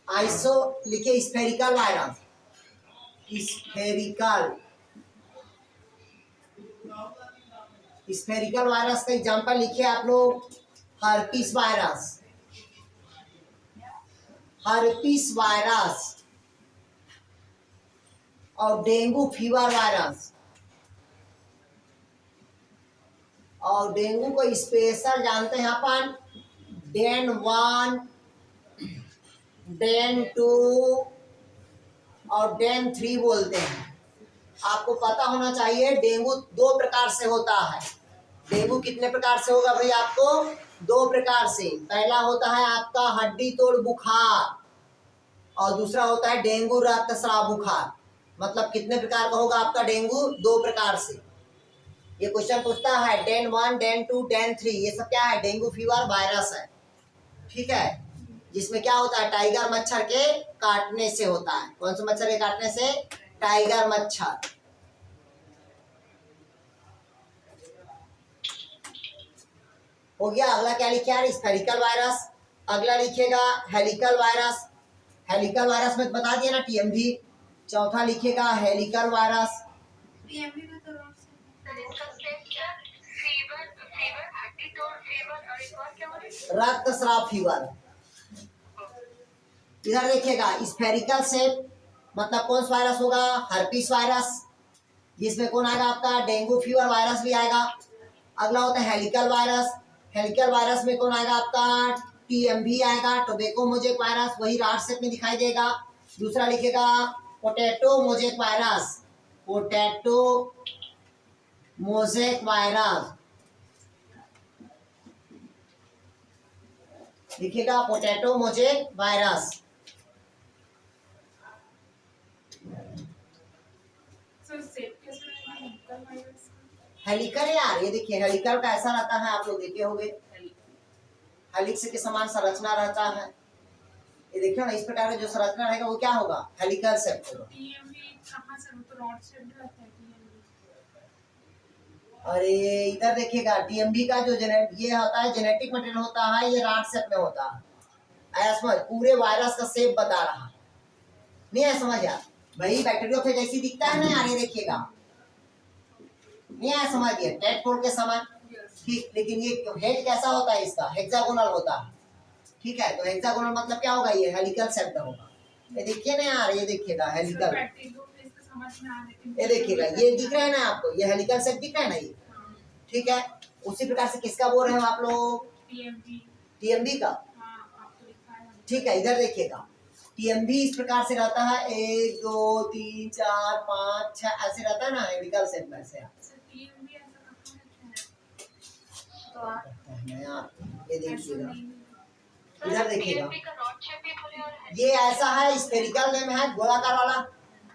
आइसो, लिखिए स्फेरिकल वायरस। स्फेरिकल वायरस का एग्जांपल लिखिए आप लोग। हर्पीस वायरस, हर्पीस वायरस और डेंगू फीवर वायरस। और डेंगू को स्पेशल जानते हैं अपन डेन 1, डेन 2 और डेन 3 बोलते हैं। आपको पता होना चाहिए डेंगू 2 प्रकार से होता है। डेंगू कितने प्रकार से होगा भाई? आपको 2 प्रकार से। पहला होता है आपका हड्डी तोड़ बुखार और दूसरा होता है डेंगू रक्तस्राव बुखार। मतलब कितने प्रकार का होगा आपका डेंगू? 2 प्रकार से। ये क्वेश्चन पूछता है डेन 1, डेन 2, डेन 3, ये सब क्या है? डेंगू फीवर वायरस है, ठीक है, जिसमें क्या होता है? टाइगर मच्छर के काटने से होता है। कौन से मच्छर के काटने से? टाइगर मच्छर। हो गया। अगला क्या लिखा? Spherical virus. अगला लिखेगा हेलिकल वायरस। हेलिकल वायरस में बता दिया ना, टीएमवी। चौथा लिखेगा हेलिकल वायरस। टीएमवी में तो रॉड से सर इसका स्टेप क्या? फीवर, हड्डी तोड़ फीवर और एक और क्या बोले? रक्तस्राव फीवर। इधर देखिएगा स्फेरिकल शेप, मतलब कौन सा वायरस होगा? हर्पीस वायरस, जिसमें कौन आएगा आपका? डेंगू फीवर वायरस भी आएगा। अगला होता है हेलिकल वायरस। हेलिकल वायरस में कौन आएगा आपका? टीएमवी आएगा, टोबैको मोजेक वायरस, वही राड शेप में दिखाई देगा। दूसरा लिखेगा potato mosaic virus. Potato mosaic virus लिखेगा, पोटैटो मोजेक वायरस। सर सेप कैसे रहेगा हेलिकल वायरस का? हेलिकल यार, ये देखिए हेलिकल का ऐसा रहता है, आप लोग देखे होंगे, हेलिक्स के समान संरचना रहता है। ये देखिए ना, इस प्रकार का जो संरचना रहेगा वो क्या होगा? हेलिकल शेप होगा। टीएमवी कहाँ से? वो तो रॉड शेप रहता है टीएमवी। अरे इधर देखिएगा, टीएमवी का जो ये होता है जेनेटिक मटेरियल होता है, ये राड शेप में होता है। आया समझ? पूरे वायरस का शेप बता रहा, नहीं आया समझ यार? भाई बैक्टीरियोफेज जैसी दिखता है ना यार, ये देखिएगा, नहीं आया समझ? ये टेट्रोड के समान, ठीक। लेकिन ये हेड कैसा होता है? इसका हेक्सागोनल होता है, ठीक है। तो हेक्सागोनल मतलब क्या होगा? ये हेलिकल शेप का होगा। ये देखिए ना यार, ये देखिएगा हेलिकल, बैक्टीरियोफेज तो समझ में आ रही ये देखिएगा, ये दिख रहा है ना आपको? ये हेलिकल शेप दिख रहा है ना ये, ठीक है। उसी प्रकार से किसका बोल रहे हो आप लोग? टीएमवी। टीएमवी का, हाँ आपको लिखा है। ठीक है। इधर देखिएगा टीएमवी इस प्रकार से रहता है, 1 2 3 4 5 6 ऐसे रहता है ना हेलिकल शेप में से। सर टीएमवी ऐसा कहाँ लिखा है? तो आप ये ऐसा देखिएगा, नहीं। इधर देखिएगा, टीएमवी का रॉड शेप भी बोले और ये ऐसा है, स्फेरिकल नेम है, गोलाकार वाला,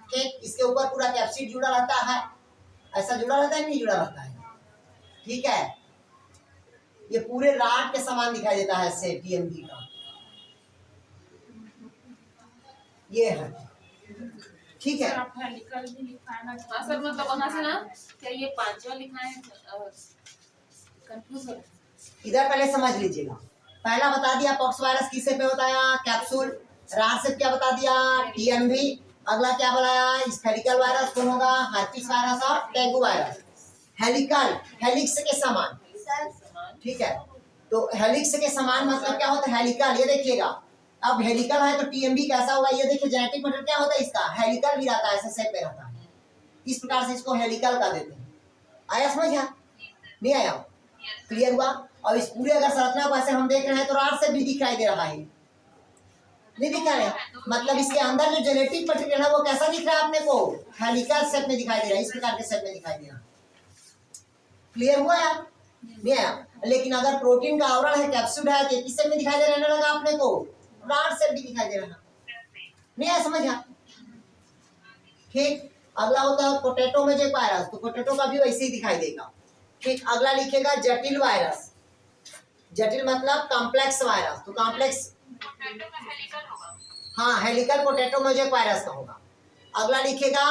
ठीक। इसके ऊपर पूरा कैप्सिड जुड़ा रहता है, ऐसा जुड़ा रहता है, नहीं जुड़ा रहता है, ठीक है। ये पूरे राड के समान दिखाई देता है से टीएमवी का, ये है, ठीक है। सर आप हेलिकल भी लिखा है ना? हाँ सर, मतलब वहाँ से ना क्या ये पांचवा लिखा है? कंफ्यूज हो रहा है। इधर पहले समझ लीजिएगा। पहला बता दिया पॉक्स वायरस किससे पे बताया? कैप्सूल। राड से क्या बता दिया? टीएमवी। अगला क्या बताया? स्फेरिकल वायरस कौन होगा? हर्पीस वायरस और डेंगू वायरस। हेलिकल, हेलिक्स के समान, ठीक है। तो हेलिक्स के समान मतलब क्या होता है? हेलिकल। ये देखिएगा, अब हेलिकल है तो टीएमवी कैसा होगा? ये देखिए जेनेटिक मटेरियल क्या होता है इसका? हेलिकल भी रहता है, ऐसे शेप में रहता है। इस प्रकार से इसको हेलिकल का देते हैं। आया समझ? नहीं आया? क्लियर हुआ? और इस पूरे अगर संरचना को ऐसे हम देख रहे हैं तो राड से भी दिखाई दे रहा है, नहीं दिखा रहे? मतलब इसके अंदर जो जेनेटिक मटेरियल है वो कैसा दिख रहा है अपने को? हेलिकल शेप में दिखाई दे रहा है, इस प्रकार के शेप में दिखाई दे रहा है। क्लियर हुआ यार? नहीं आया? लेकिन अगर प्रोटीन का आवरण है, कैप्सूल है, तो किस शेप में दिखाई दे रहने लगा अपने को? राड शेप भी दिखाई दे रहा, नहीं आया समझ? ठीक। अगला होता है पोटैटो मोजेक वायरस, तो पोटैटो का भी वैसे ही दिखाई देगा, ठीक। अगला लिखेगा जटिल वायरस। जटिल मतलब कॉम्प्लेक्स वायरस, तो कॉम्प्लेक्स, पोटैटो का हेलिकल होगा। हाँ हेलिकल पोटैटो मोजेक वायरस का होगा। अगला लिखेगा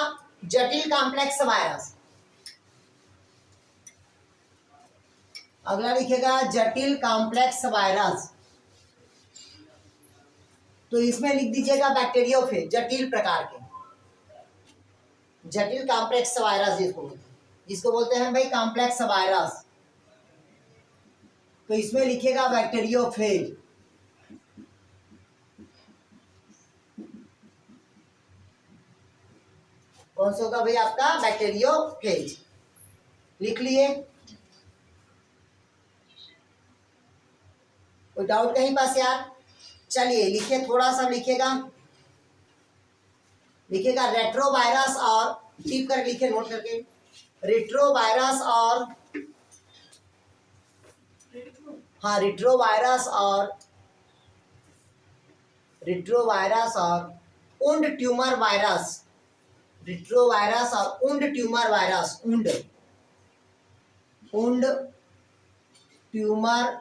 जटिल कॉम्प्लेक्स वायरस। अगला लिखेगा जटिल कॉम्प्लेक्स वायरस, तो इसमें लिख दीजिएगा बैक्टीरियोफेज, जटिल प्रकार के, जटिल कॉम्प्लेक्स वायरस जिसको बोलते हैं भाई कॉम्प्लेक्स वायरस। तो इसमें लिखेगा बैक्टीरियोफेज। कौन सा होगा भाई आपका? बैक्टीरियोफेज। लिख लिए? कोई डाउट कहीं पास यार? चलिए लिखिए, थोड़ा सा लिखिएगा, रेट्रोवायरस और टिप कर लिखिए, नोट करके। रेट्रोवायरस और हाँ, रेट्रोवायरस और उंड ट्यूमर वायरस, रेट्रोवायरस और उंड ट्यूमर वायरस, उंड ट्यूमर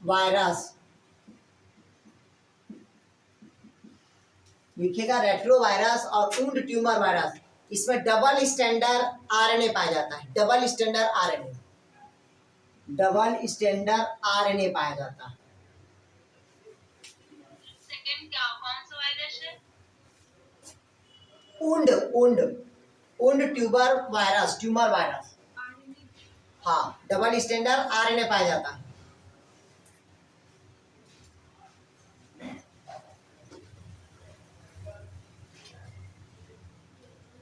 वायरस लिखिएगा। रेट्रोवायरस और उंड ट्यूमर वायरस, इसमें डबल स्टैंडर्ड आरएनए पाया जाता है, डबल स्टैंडर्ड आरएनए पाया जाता है। सेकंड क्या कौन सा वायरस है? उंड ट्यूमर वायरस, हाँ, डबल स्टैंडर्ड आरएनए पाया जाता है।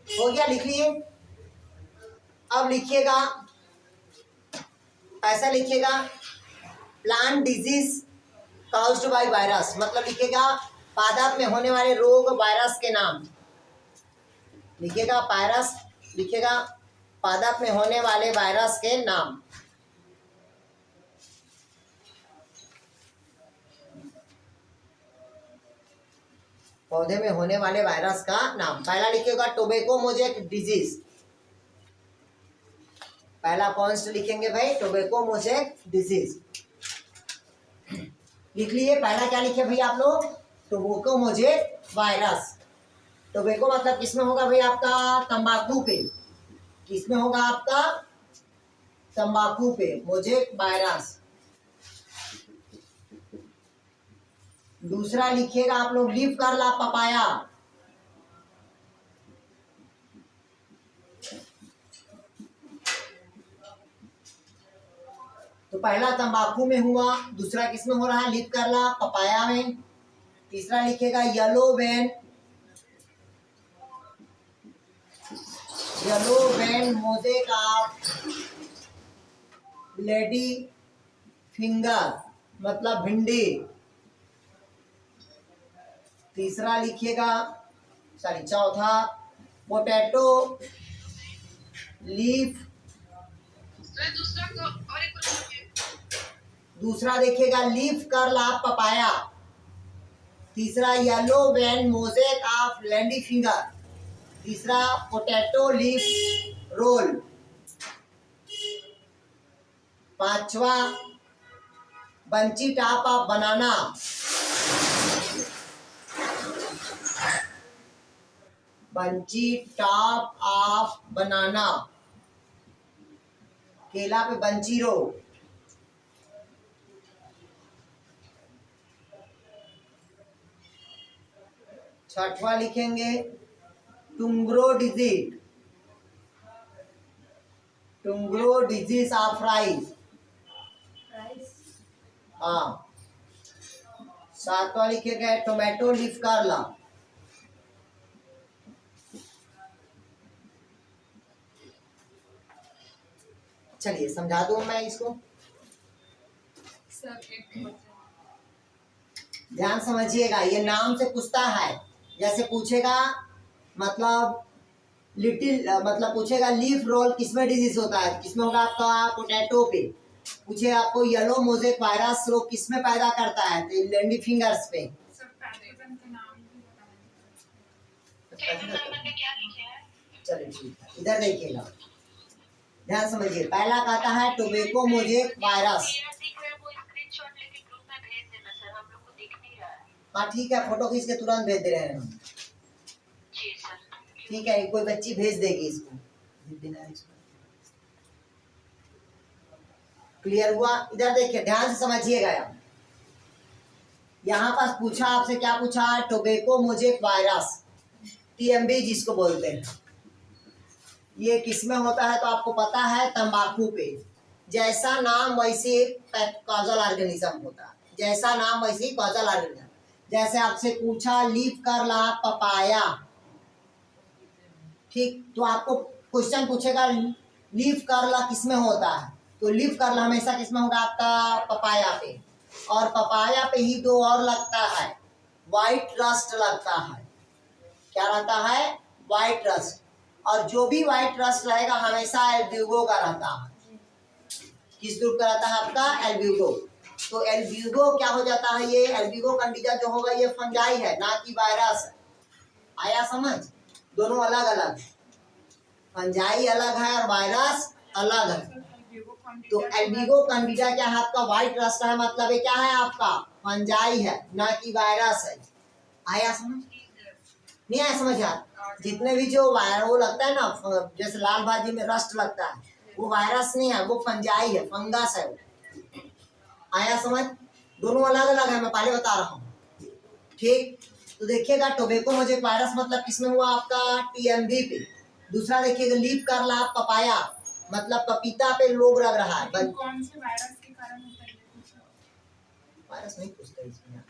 हो गया, लिख लिए। अब लिखिएगा, ऐसा लिखिएगा, plant disease caused by virus, मतलब लिखिएगा पादप में होने वाले रोग वायरस के नाम। लिखिएगा पादप में होने वाले वायरस के नाम। पौधे में होने वाले वायरस का नाम। पहला लिखिएगा टोबैको मोजेक डिजीज। पहला कौन सा लिखेंगे भाई? Tobacco mosaic disease. लिख लिए। पहला क्या लिखे भाई आप लोग? Tobacco mosaic virus. टोबैको मतलब किसमें होगा भाई आपका? तंबाकू पे। किसमें होगा आपका? तंबाकू पे, मोजेक वायरस। दूसरा लिखिएगा आप लोग लीफ कर्ल पपाया। तो पहला तंबाकू में हुआ, दूसरा किसमें हो रहा है? लीफ कर्ल पपाया में। तीसरा लिखिएगा yellow vein mosaic of lady finger, मतलब भिंडी। तीसरा लिखिएगा, चौथा पोटैटो लीफ। दूसरा देखिएगा लीफ कर्ल ऑफ पपाया। तीसरा yellow vein mosaic of lady finger. तीसरा पोटैटो लीफ रोल। पांचवा bunchy top of banana. Bunchy top of बनाना, केला पे बंची रो। छठवा लिखेंगे टुंग्रो डिजीज ऑफ राइस। हाँ। सातवां लिखेंगे टोमेटो लीफ कर्ल। चलिए समझा दूं मैं इसको, ध्यान समझिएगा। ये नाम से पूछता है, जैसे पूछेगा मतलब मतलब पूछेगा लीफ रोल किसमें डिजीज होता है, किसमें होगा आपका? पोटैटो पे। पूछे आपको येलो मोजेक वायरस रोग किसमें पैदा करता है? तो लेडी फिंगर्स पे। चलिए ठीक है, इधर देखिएगा, ध्यान समझिए। पहला कहता है टोबैको मोजेक वायरस। हाँ ठीक है, फोटो खींच के तुरंत भेज दे रहे हैं हम। ठीक है, कोई बच्ची भेज देगी इसको। क्लियर हुआ? इधर देखिए, ध्यान से समझिएगा। यहाँ पास पूछा आपसे, क्या पूछा? टोबैको मोजेक वायरस, टीएमवी जिसको बोलते हैं। ये किसमें होता है? तो आपको पता है तंबाकू पे। जैसा नाम वैसे कॉजल ऑर्गेनिज्म होता है, जैसा नाम वैसे कॉजल ऑर्गेनिज्म। जैसे आपसे पूछा लीफ कर्ल पपाया, ठीक, तो आपको क्वेश्चन पूछेगा लीफ कर्ल किसमें होता है, तो लीफ कर्ल हमेशा किसमें होगा? आपका पपाया पे। और पपाया पे ही दो और लगता है, व्हाइट रस्ट लगता है। क्या रहता है? White rust. और जो भी व्हाइट रस्ट रहेगा हमेशा एल्ब्यूगो का रहता है। किस ग्रुप का रहता है आपका? एल्ब्यूगो। तो एल्ब्यूगो क्या हो जाता है? ये एल्ब्यूगो कैंडिडा जो होगा ये फंजाई है, ना कि वायरस है। आया समझ? दोनों अलग अलग, फंजाई अलग है और वायरस अलग है। तो एल्ब्यूगो कैंडिडा क्या है आपका? व्हाइट रस्ट है, मतलब ये क्या है आपका? फंजाई है, ना कि वायरस है। आया समझ? नहीं आया समझ यार? जितने भी जो वो लगता है ना, जैसे लाल भाजी में रस्ट लगता है, वो वायरस नहीं है, वो फंजाई है, फंगस है वो। आया समझ? दोनों अलग अलग है, मैं पहले बता रहा हूँ। ठीक, तो देखिएगा टोबैको मोजेक वायरस मतलब किसमें हुआ आपका? टीएमवी पे। दूसरा देखिएगा लीफ कर्ल पपाया, मतलब पपीता पे लोग लग रहा है। कौन से वायरस के कारण होता है ये पूछो? वायरस नहीं पूछते इसमें,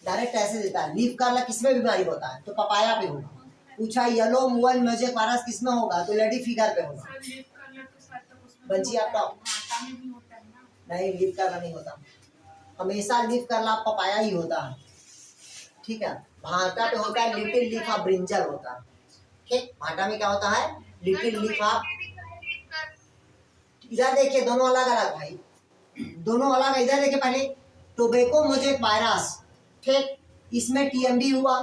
डायरेक्ट ऐसे देता है। लीफ कर्ल किसमें बीमारी होता है? तो पपाया पे होगा। पूछा येलो मूवल मोजेक वायरस किसमें होगा? तो लेडी फिगर पे होगा। सर लीफ कर्ल तो शायद तक उसमें बंची होता आपका है, भाटा में भी होता है ना। नहीं, लीफ कर्ल नहीं होता, हमेशा लीफ कर्ल पपाया ही होता है। ठीक है, भाटा पे होता है लिटिल लीफ ऑफ ब्रिंजल होता है। ठीक, भाटा में क्या होता है? Little leaf of. इधर देखिए दोनों अलग अलग भाई, दोनों अलग है। इधर देखिए पहले टोबैको मोजेक वायरस, ठीक, इसमें टीएमबी हुआ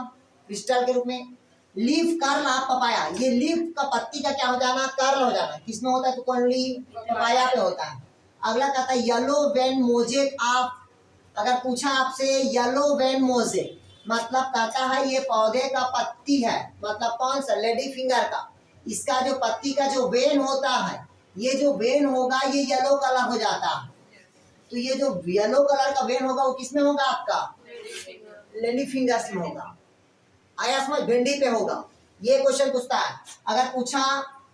क्रिस्टल के रूप में। लीफ कर्ल ऑफ पपाया, ये लीफ का पत्ती का क्या हो जाना? कर्ल हो जाना। किसमें होता है? तो ओनली पपाया पे होता है। अगला कहता है येलो वेन मोजेक ऑफ। अगर पूछा आपसे येलो वेन मोजेक मतलब कहता है ये पौधे का पत्ती है, मतलब कौन सा? लेडी फिंगर का। इसका जो पत्ती का जो वेन होता है, ये जो वेन होगा ये येलो कलर हो जाता है। तो ये जो येलो कलर का वेन होगा वो किसमें होगा आपका? लेडी फिंगर्स में होगा। आया समझ? भिंडी पे होगा। ये क्वेश्चन पूछता है। अगर पूछा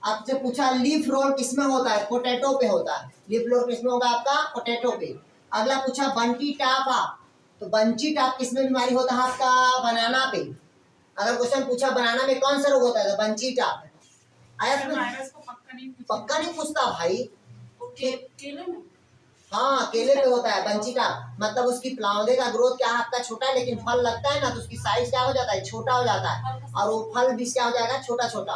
आपसे पूछा लीफ रोल किसमें होता है? पोटैटो पे होता है। लीफ रोल किसमें होगा आपका? पोटैटो पे। अगला पूछा बंटी टाप आप, तो बंची टाप किसमें बीमारी होता है आपका? बनाना पे। अगर क्वेश्चन पूछा बनाना में कौन सा रोग होता है? तो बंची टाप। आया सर समझ? वायरस को पक्का नहीं पूछता भाई। केले में हाँ, केले पे होता है बंची का, मतलब उसकी पौधे का ग्रोथ क्या है आपका? छोटा है, लेकिन फल लगता है ना तो उसकी साइज क्या हो जाता है? छोटा हो जाता है, और वो फल भी क्या हो जाएगा? छोटा छोटा।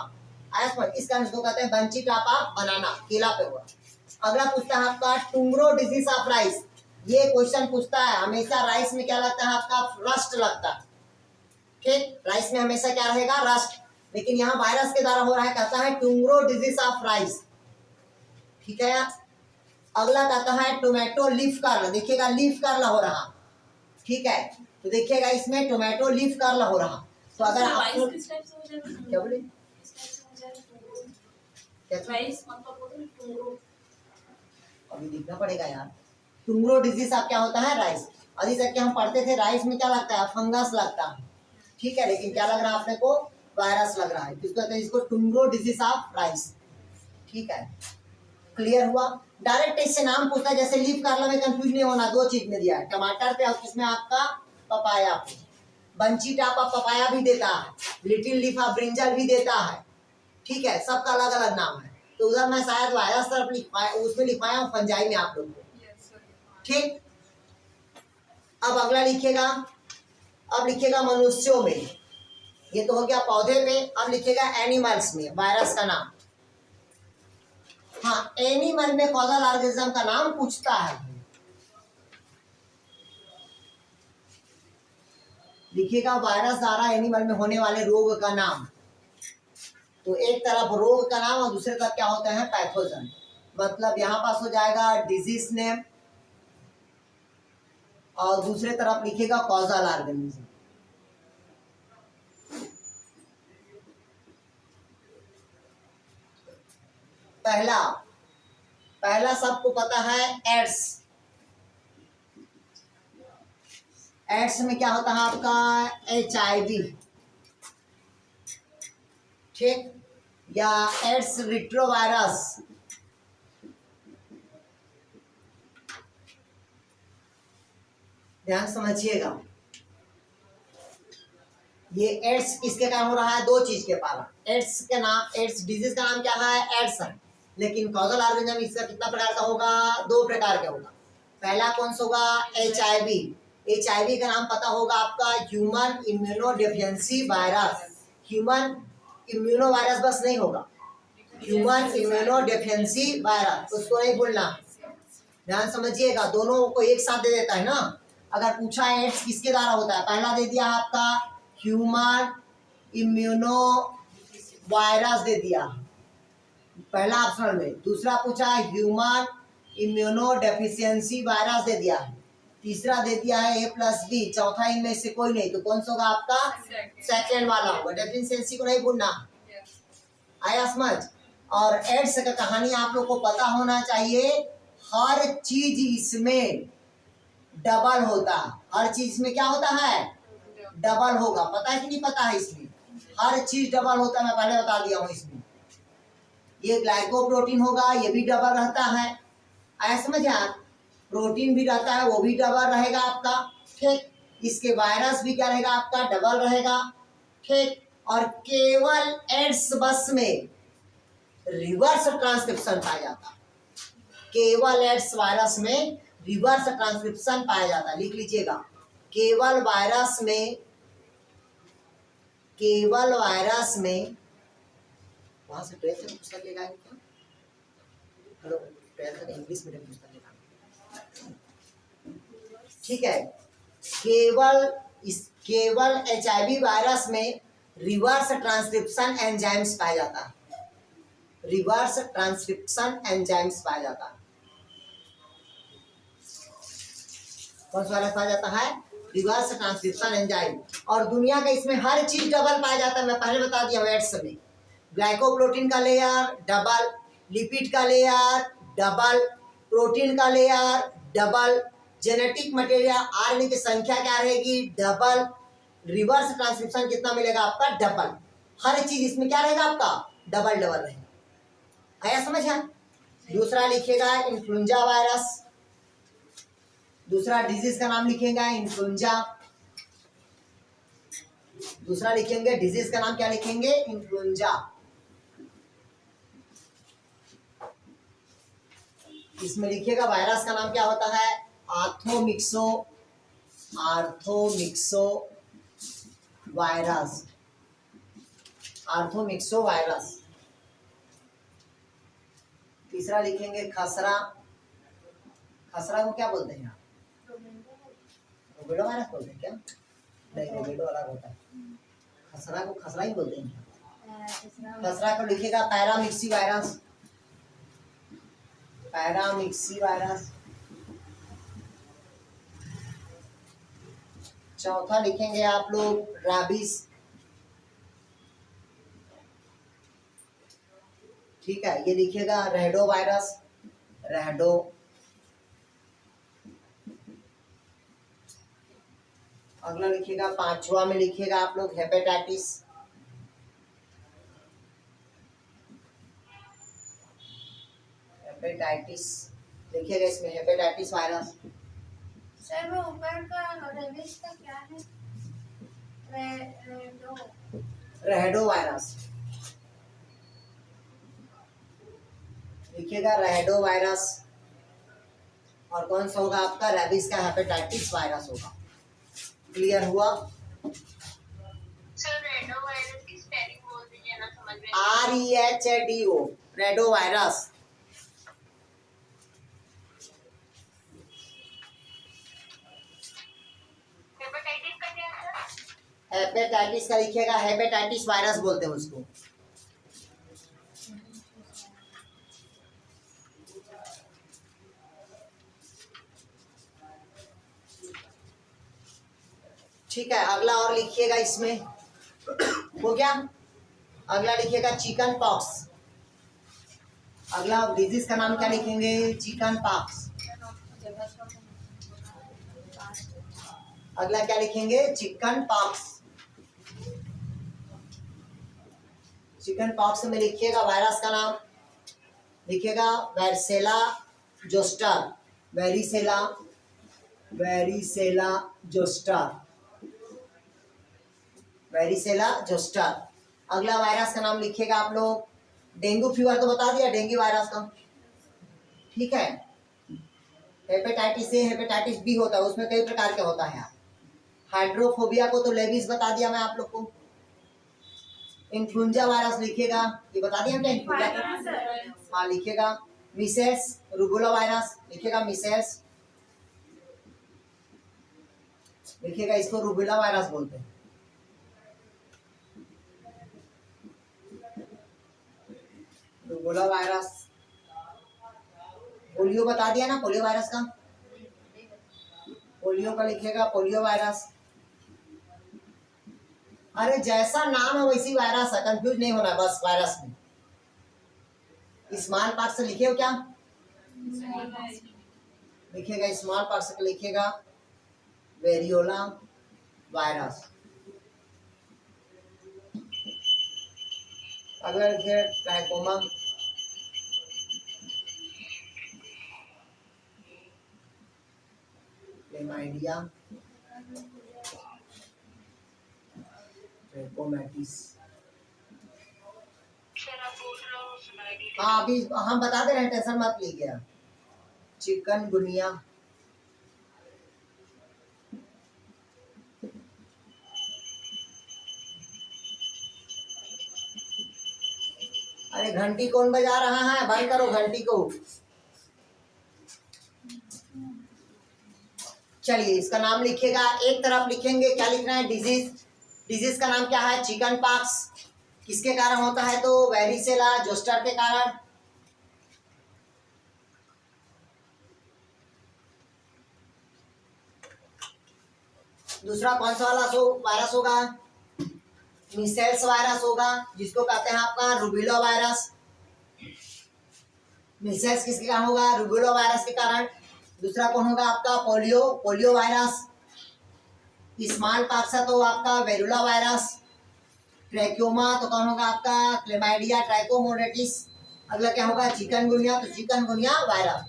आया समझ? इस कारण इसको कहते हैं बंची टाप ऑफ बनाना, केला पे हुआ। अगला पूछता है आपका टुंगरो डिजीज ऑफ राइस। ये क्वेश्चन पूछता है हमेशा राइस में क्या लगता है आपका? रस्ट लगता है। ठीक, राइस में हमेशा क्या रहेगा? रस्ट। लेकिन यहाँ वायरस के द्वारा हो रहा है, कहता है टुंगरो डिजीज ऑफ राइस। ठीक है यार। अगला कहता है टोमेटो लीफ कर्ल। देखिएगा लीफ कर्ल हो रहा, ठीक है, तो देखिएगा इसमें टोमेटो लीफ कर्ल हो रहा। तो अगर आपको किस टाइप से हो जाएगा? क्या बोले? किस टाइप से हो जाएगा? क्या राइस मतलब होता है टुंगरो। अभी देखना पड़ेगा यार। टुंगरो डिजीज आप क्या होता है? राइस। अभी तक के हम पढ़ते थे राइस में क्या लगता है? फंगस लगता है। ठीक है, लेकिन क्या लग रहा है आपने को? वायरस लग रहा है। किसको कहते हैं? इसको टुंगरो डिजीज ऑफ राइस। ठीक है, क्लियर हुआ? डायरेक्ट इससे नाम पूछता है, जैसे लीफ कर्ल में कंफ्यूज नहीं होना। दो चीज में दिया है, टमाटर पे और किसमें आपका? पपाया पे। बंची टाप ऑफ पपाया भी देता है, लिटिल लीफ ऑफ ब्रिंजल भी देता है। ठीक है, सबका अलग अलग नाम है। तो उधर मैं शायद वायरस तरफ उसमें लिखवाया हूँ, फंजाई में आप लोग को। ठीक, अब अगला लिखिएगा। अब लिखिएगा मनुष्यों में, ये तो हो गया पौधे पे। अब लिखिएगा एनिमल्स में वायरस का नाम। हाँ, एनिमल में कॉजल ऑर्गेनिज्म का नाम पूछता है। लिखिएगा वायरस द्वारा एनिमल में होने वाले रोग का नाम। तो एक तरफ रोग का नाम और दूसरे तरफ क्या होता है? पैथोजन। मतलब यहाँ पास हो जाएगा डिजीज नेम और दूसरे तरफ लिखिएगा कॉजल ऑर्गेनिज्म। पहला सबको पता है एड्स। एड्स में क्या होता है आपका? HIV। ठीक, या एड्स रिट्रोवायरस। ध्यान समझिएगा, ये एड्स किसके कारण हो रहा है? दो चीज के कारण। एड्स के नाम, एड्स डिजीज का नाम क्या है? एड्स है। लेकिन कॉजल ऑर्गेनिज्म इसका कितना प्रकार का होगा? दो प्रकार का होगा। पहला कौन सा होगा? HIV। HIV का नाम पता होगा आपका, human immuno deficiency virus. Human immuno virus बस नहीं होगा, ह्यूमन इम्यूनो डेफिशिएंसी वायरस, उसको नहीं भूलना। ध्यान समझिएगा, दोनों को एक साथ दे देता है ना। अगर पूछा एड्स किसके द्वारा होता है, पहला दे दिया आपका ह्यूमन इम्यूनो वायरस दे दिया पहला ऑप्शन में, दूसरा पूछा ह्यूमन इम्यूनो डेफिशिएंसी वायरस दे दिया है, तीसरा दे दिया है A+B, चौथा इनमें से कोई नहीं, तो कौन सा होगा आपका? सेकेंड वाला होगा। डेफिशिएंसी को नहीं भूलना, आया समझ? और एड्स का कहानी आप लोग को पता होना चाहिए, हर चीज इसमें डबल होता है, हर चीज में क्या होता है? डबल होगा। पता है कि नहीं पता है? इसमें हर चीज डबल होता है, मैं पहले बता दिया हूँ। इसमें ये ग्लाइकोप्रोटीन होगा, ये भी डबल रहता है, आया समझ आप? प्रोटीन भी रहता है, वो भी डबल रहेगा आपका, ठीक। इसके वायरस भी क्या रहेगा आपका? डबल रहेगा, ठीक। और केवल एड्स बस में रिवर्स ट्रांसक्रिप्शन पाया जाता है, केवल एड्स वायरस में रिवर्स ट्रांसक्रिप्शन पाया जाता है। लिख लीजिएगा, केवल वायरस में वहां से 12th में पुस्तक लेकर आए क्या? हेलो, 12th में इंग्लिश मीडियम पुस्तक लेकर, ठीक है। केवल HIV वायरस में रिवर्स ट्रांसक्रिप्शन एंजाइम्स पाया जाता है, रिवर्स ट्रांसक्रिप्शन एंजाइम्स पाया जाता है। कौन सा वायरस पाया जाता है? Reverse transcription enzyme. और दुनिया का इसमें हर चीज डबल पाया जाता है, मैं पहले बता दिया एड्स में। ग्लाइकोप्रोटीन का लेयर डबल, लिपिड का लेयर डबल, प्रोटीन का layer double, genetic material RNA की संख्या क्या रहेगी? डबल, रिवर्स ट्रांसक्रिप्शन कितना मिलेगा आपका? डबल। हर चीज इसमें क्या रहेगा आपका? डबल डबल रहेगा, आया समझ है? दूसरा लिखेगा इन्फ्लुएंजा वायरस, दूसरा डिजीज का नाम लिखेगा इन्फ्लुएंजा, दूसरा लिखेंगे डिजीज का नाम क्या लिखेंगे? इन्फ्लुएंजा। इसमें लिखिएगा वायरस का नाम क्या होता है? आर्थोमिक्सो वायरस, आर्थोमिक्सो वायरस। तीसरा लिखेंगे खसरा, खसरा को क्या बोलते हैं? रोबेडो वायरस बोलते हैं क्या? नहीं, रोबेडो अलग होता है, खसरा को खसरा ही बोलते हैं। खसरा को लिखिएगा पैरामिक्सी वायरस, पैरामिक्सी वायरस। चौथा लिखेंगे आप लोग रैबिस, ठीक है। ये लिखिएगा रेडो वायरस, रेडो। अगला लिखिएगा, पांचवा में लिखिएगा आप लोग हेपेटाइटिस, हेपेटाइटिस लिखिएगा इसमें हेपेटाइटिस वायरस। सर वो ऊपर का रेबिस का क्या है? रेडो वायरस लिखिएगा, रेडो वायरस। और कौन सा होगा आपका? रेबिस का हेपेटाइटिस वायरस होगा। क्लियर हुआ? सर रेडो वायरस की स्पेलिंग बोल दीजिए ना, समझ में REHDO, रेडो वायरस। हेपेटाइटिस का क्या है सर? हेपेटाइटिस का लिखिएगा हेपेटाइटिस वायरस बोलते हैं उसको। ठीक है, अगला और लिखिएगा इसमें, हो गया। अगला लिखिएगा चिकन पॉक्स। अगला डिजीज का नाम क्या लिखेंगे? Chicken pox. अगला क्या लिखेंगे? Chicken pox. चिकन पॉक्स में लिखिएगा वायरस का नाम, लिखिएगा varicella zoster, varicella zoster, varicella zoster. अगला वायरस का नाम लिखिएगा आप लोग डेंगू फीवर, तो बता दिया डेंगू वायरस का, ठीक है। हेपेटाइटिस ए, हेपेटाइटिस बी होता है, उसमें कई प्रकार के होता है। हाइड्रोफोबिया को तो लेविस बता दिया मैं आप लोग को। इन्फ्लुएंजा वायरस लिखिएगा, ये बता दिया क्या इन्फ्लुएंजा का? हाँ लिखिएगा। मीसेल्स रूबेला वायरस लिखिएगा, मीसेल्स लिखिएगा, इसको रूबेला वायरस बोलते हैं। Rubella virus. पोलियो बता दिया ना, पोलियो वायरस का, पोलियो का लिखिएगा, पोलियो वायरस। अरे जैसा नाम है वैसी वायरस है, कंफ्यूज नहीं होना बस वायरस में। स्मॉल पॉक्स से लिखे हो क्या? लिखिएगा स्मॉल पॉक्स से लिखिएगा वेरियोला वायरस। अगला लिखिए ट्राइकोमा। क्लेमाइडिया, ट्राइकोमैटिस। सर आप बोल रहे हो सुनाई नहीं हाँ अभी हम बता दे रहे हैं, टेंशन मत लीजिए। चिकनगुनिया, अरे घंटी कौन बजा रहा है? बंद करो घंटी को। चलिए इसका नाम लिखिएगा, एक तरफ लिखेंगे क्या लिखना है? डिजीज। डिजीज का नाम क्या है? Chicken pox. किसके कारण होता है? तो वेरिसेला जोस्टर के कारण। दूसरा कौन सा वाला वायरस होगा? मीसेल्स वायरस होगा, जिसको कहते हैं आपका रूबेला वायरस। मीसेल्स किसके कारण होगा? रूबेला वायरस के कारण। दूसरा कौन होगा आपका? Polio, polio virus. Small pox है तो आपका वेरुला वायरस। ट्रैकोमा तो कौन होगा आपका? क्लेमाइडिया ट्राइकोमोनाटिस। अगला क्या होगा? चिकनगुनिया, तो चिकनगुनिया वायरस।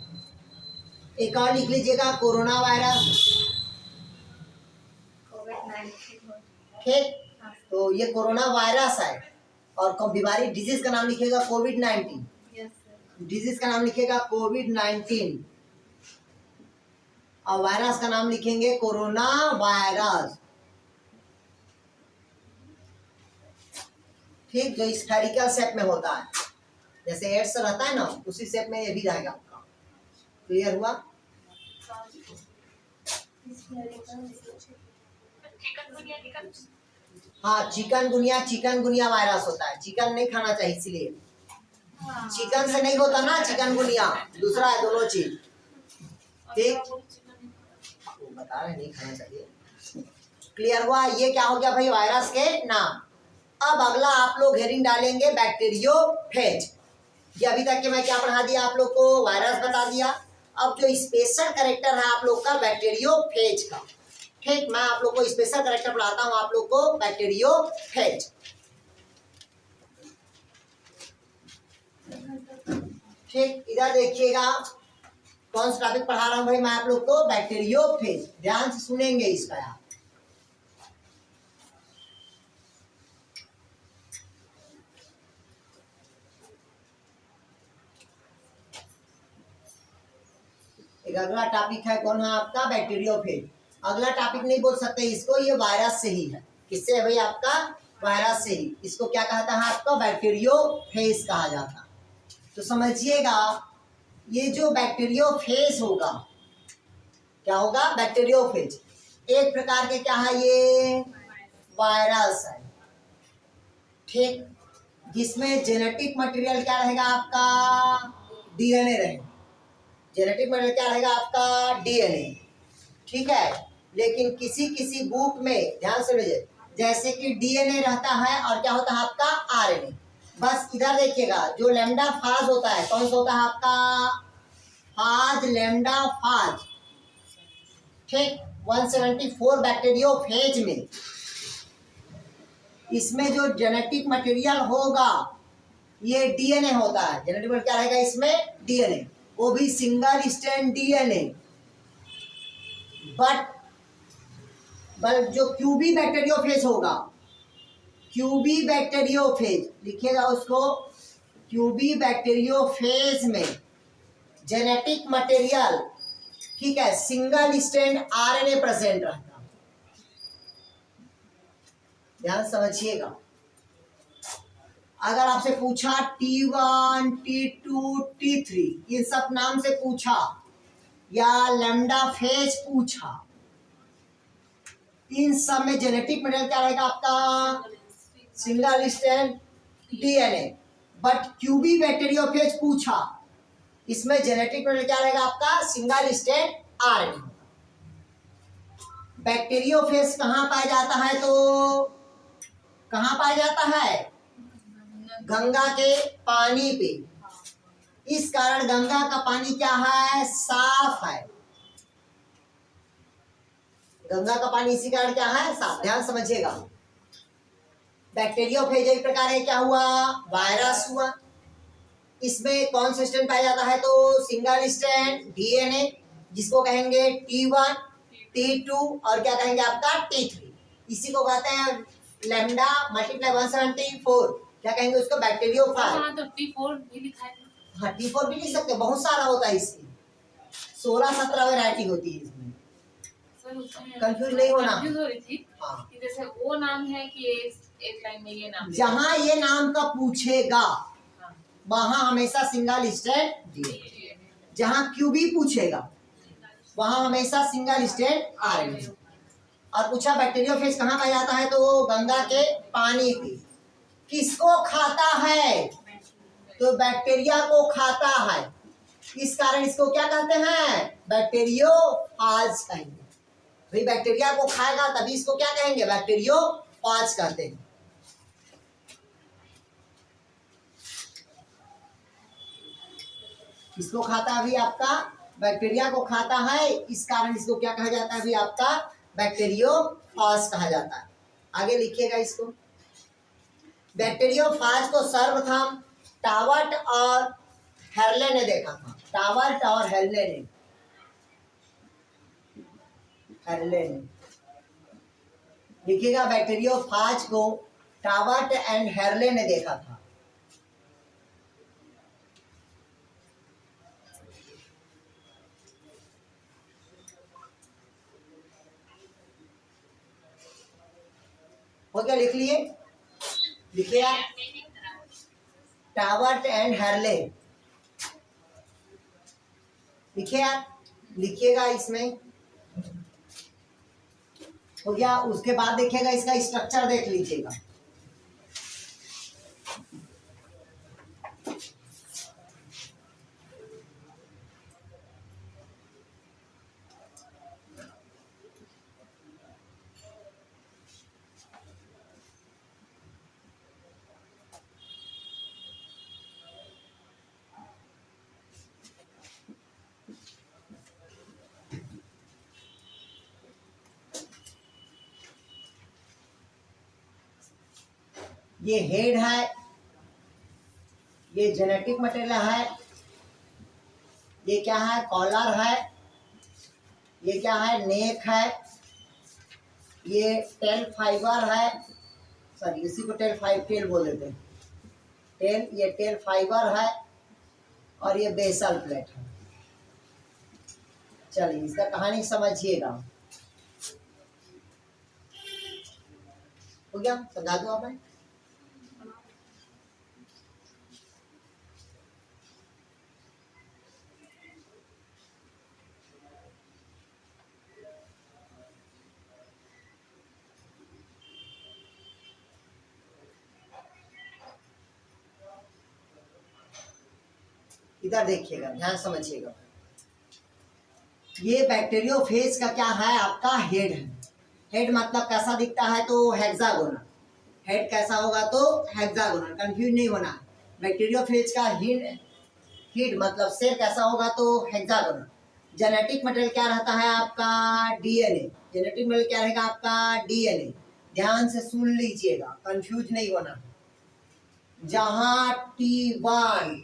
एक और लिख लीजिएगा, कोरोना वायरस। ठीक, तो ये कोरोना वायरस है। और बीमारी डिजीज का नाम लिखिएगा कोविड-19। डिजीज का नाम लिखिएगा कोविड-19 और वायरस का नाम लिखेंगे कोरोना वायरस। ठीक, जो स्फेरिकल शेप में होता है, जैसे एड्स रहता है ना, उसी शेप में ये भी रहेगा आपका। क्लियर हुआ? हाँ चिकनगुनिया, चिकनगुनिया वायरस होता है। चिकन नहीं खाना चाहिए, इसलिए चिकन से नहीं होता ना चिकनगुनिया, दूसरा है दोनों चीज। ठीक, बता रहे नहीं खाना चाहिए। क्लियर हुआ? ये क्या हो गया भाई? वायरस के नाम। अब अगला आप लोग हेडिंग डालेंगे बैक्टीरियोफेज। ये अभी तक के मैं क्या पढ़ा दिया आप लोग को? वायरस बता दिया। अब जो स्पेशल कैरेक्टर है आप लोग का बैक्टीरियोफेज का, ठीक, मैं आप लोग को स्पेशल कैरेक्टर पढ़ाता हूँ आप लोग को बैक्टीरियोफेज। ठीक, इधर देखिएगा कौन सा टॉपिक पढ़ा रहा हूँ भाई मैं आप लोग को? बैक्टीरियोफेज। ध्यान से सुनेंगे इसका आप। एक अगला टॉपिक है कौन है आपका? बैक्टीरियोफेज। अगला टॉपिक नहीं बोल सकते इसको, ये वायरस से ही है। किससे है भाई? आपका वायरस से ही। इसको क्या कहता है आपका? बैक्टीरियोफेज कहा जाता है। तो समझिएगा, ये जो बैक्टीरियोफेज होगा, क्या होगा? बैक्टीरियोफेज एक प्रकार के क्या है? ये वायरस है। ठीक, जिसमें जेनेटिक मटेरियल क्या रहेगा आपका? डीएनए रहेगा। जेनेटिक मटेरियल क्या रहेगा आपका? डीएनए। ठीक है, लेकिन किसी किसी बुक में ध्यान से लीजिए, जैसे कि डीएनए रहता है और क्या होता है आपका? आरएनए। बस इधर देखिएगा, जो लैम्डा फाज होता है, कौन सा होता है आपका? फाज, लैम्डा फाज। ठीक, 174 बैक्टीरियोफेज में इसमें जो जेनेटिक मटेरियल होगा ये डीएनए होता है। जेनेटिक मटेरियल क्या रहेगा इसमें? डीएनए, वो भी सिंगल स्ट्रैंड डीएनए। बट जो क्यूबी बैक्टीरियोफेज होगा, क्यूबी बैक्टीरियोफेज लिखिएगा उसको, क्यूबी बैक्टीरियोफेज में जेनेटिक मटेरियल ठीक है, सिंगल स्ट्रैंड आरएनए प्रेजेंट रहता है। ध्यान समझिएगा, अगर आपसे पूछा T1, T2, T3 इन सब नाम से पूछा या लैम्डा फेज पूछा, इन सब में जेनेटिक मटेरियल क्या रहेगा आपका? Single strand DNA. बट क्यूबी बैक्टीरियोफेज पूछा, इसमें जेनेटिक मटेरियल क्या रहेगा आपका? Single strand RNA. बैक्टीरियोफेज कहाँ पाया जाता है? तो कहाँ पाया जाता है? गंगा के पानी पे। इस कारण गंगा का पानी क्या है? साफ है। गंगा का पानी इसी कारण क्या है? साफ। ध्यान समझिएगा, बैक्टीरियोफेज एक प्रकार है, क्या हुआ? वायरस हुआ। इसमें कौन सा स्ट्रैंड पाया जाता है? तो सिंगल स्ट्रैंड डीएनए, जिसको कहेंगे T1, T2 और क्या कहेंगे आपका? T3। इसी को कहते हैं लैम्डा मल्टीप्लाई 174, क्या कहेंगे उसको? बैक्टीरियोफेज। हाँ तो T4 भी लिखा है। हाँ, T4 भी लिख सकते, बहुत सारा होता है इसकी, 16-17 वैरायटी होती है इसमें। सर उसमें कंफ्यूज नहीं होना। कंफ्यूज हो रही थी हाँ, कि जैसे वो नाम है कि एक लाइन में ये नाम है। जहाँ ये नाम का पूछेगा हाँ। वहां हमेशा सिंगल स्ट्रैंड डीएनए, जहाँ क्यूबी पूछेगा वहां हमेशा सिंगल स्ट्रैंड आरएनए। और पूछा बैक्टीरियोफेज कहाँ पाया जाता है? तो गंगा के पानी पे। किसको खाता है? तो बैक्टीरिया को खाता है। इस कारण इसको क्या कहते हैं? बैक्टीरियोफेज कहेंगे। भाई बैक्टीरिया को खाएगा तभी इसको क्या कहेंगे? बैक्टीरियोफेज कहते हैं। किसको खाता है? अभी आपका बैक्टीरिया को खाता है, इस कारण इसको क्या कहा जाता है? अभी आपका बैक्टीरियोफेज कहा जाता है। आगे लिखिएगा इसको। बैक्टीरियोफेज को सर्वप्रथम टावर्ट और हेरले ने देखा था। टावर्ट और हेरले ने लिखिएगा, बैक्टीरियोफेज को टावर्ट एंड हेरले ने देखा था। हो गया? लिख लिए? लिखिए आप, टावर्ट एंड हेरले लिखिए आप, लिखिएगा इसमें। हो गया? उसके बाद देखिएगा इसका स्ट्रक्चर देख लीजिएगा। ये हेड है, ये जेनेटिक मटेरियल है, ये क्या है? कॉलर है, ये क्या है? नेक है, ये टेल फाइबर है, सॉरी इसी को टेल बोल देते हैं। टेल, ये टेल फाइबर है और ये बेसल प्लेट है। चलिए इसका कहानी समझिएगा। हो गया? समझा दो आपने? इधर देखिएगा, ध्यान समझिएगा। ये बैक्टीरियोफेज का क्या है? आपका हेड है। हेड मतलब कैसा दिखता है? तो हेक्सागोनल। हेड कैसा होगा? तो हेक्सागोनल। कंफ्यूज नहीं होना। बैक्टीरियोफेज का हेड मतलब सेल कैसा होगा? तो हेक्सागोनल। जेनेटिक मटेरियल क्या रहता है आपका? डीएनए। जेनेटिक मटेरियल क्या रहेगा आपका? डीएनए। ध्यान से सुन लीजिएगा, कंफ्यूज नहीं होना। जहां T1,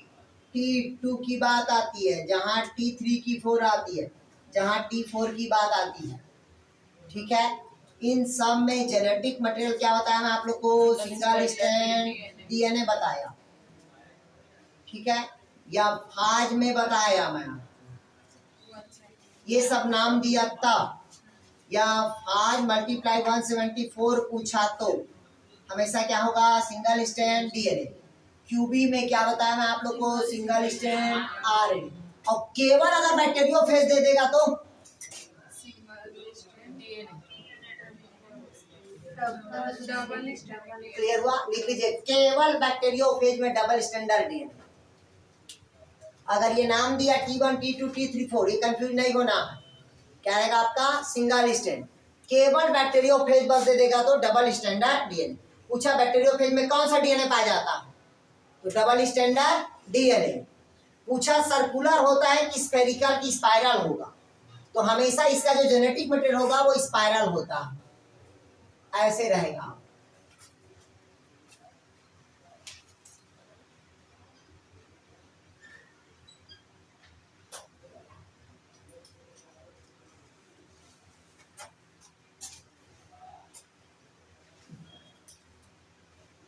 T2 की बात आती है, जहां T3 की 4 आती है, जहां T4 की बात आती है, ठीक है, इन सब में जेनेटिक मटेरियल क्या बताया मैं आप लोग को? सिंगल स्ट्रैंड डीएनए बताया, ठीक है, या फाज में बताया मैं। ये सब नाम दिया तब, या आज मल्टीप्लाई 174 पूछा तो हमेशा क्या होगा, सिंगल स्टैंड डीएनए। क्यूबी में क्या बताया मैं आप लोग को, सिंगल स्टैंड आरएनए। और केवल अगर बैक्टीरियोफेज दे देगा तो क्लियर हुआ, लिख लीजिए केवल बैक्टीरियोफेज में डबल स्टैंडर्ड डीएनए। अगर ये नाम दिया T1 T2 T3 4, ये कंफ्यूज नहीं होना, क्या रहेगा आपका सिंगल स्टैंड। केवल बैक्टीरियोफेज बस दे देगा तो डबल स्टैंडर्ड डीएनए। पूछा बैक्टीरियोफेज में कौन सा डीएनए पाया जाता है, तो डबल स्टैंडर्ड डीएनए। पूछा सर्कुलर होता है कि स्फेरिकल की स्पाइरल होगा, तो हमेशा इसका जो जेनेटिक मटेरियल होगा वो स्पाइरल होता है, ऐसे रहेगा।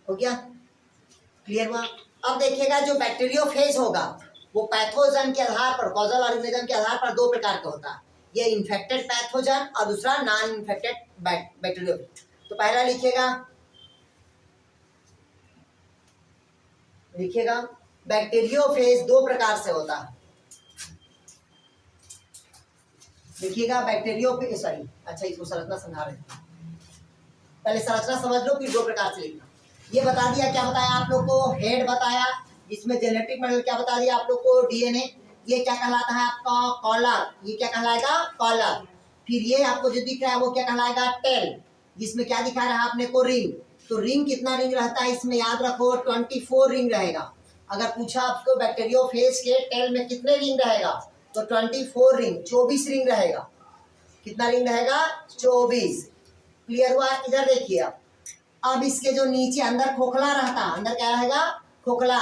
हो गया, क्लियर हुआ। अब देखिएगा जो बैक्टीरियोफेज होगा वो पैथोजन के आधार पर, कॉजल ऑर्गेनिज्म के आधार पर दो प्रकार का होता है, ये इन्फेक्टेड पैथोजन और दूसरा नॉन इन्फेक्टेड बैक्टीरियोफेज। तो पहला लिखिएगा बैक्टीरियोफेज दो प्रकार से होता है। लिखिएगा बैक्टीरियोफेज, सॉरी अच्छा इसको संरचना समझा रहे थे, पहले संरचना समझ लो फिर दो प्रकार से लिखना। ये बता दिया, क्या बताया आप लोग को, हेड बताया, जिसमें जेनेटिक मटेरियल क्या बता दिया आप लोग को, डीएनए। ये क्या कहलाता है आपका कॉलर, ये क्या कहलाएगा कॉलर। फिर ये आपको जो दिख रहा है वो क्या कहलाएगा टेल, जिसमें क्या दिखा रहा है आपने को रिंग। तो रिंग कितना रिंग रहता है इसमें याद रखो 24 रिंग रहेगा। अगर पूछा आपको बैक्टीरियोफेज के टेल में कितने रिंग रहेगा, तो 24 रिंग, 24 रिंग रहेगा। कितना रिंग रहेगा 24। क्लियर हुआ। इधर देखिए अब इसके जो नीचे अंदर खोखला रहता है, अंदर क्या रहेगा खोखला,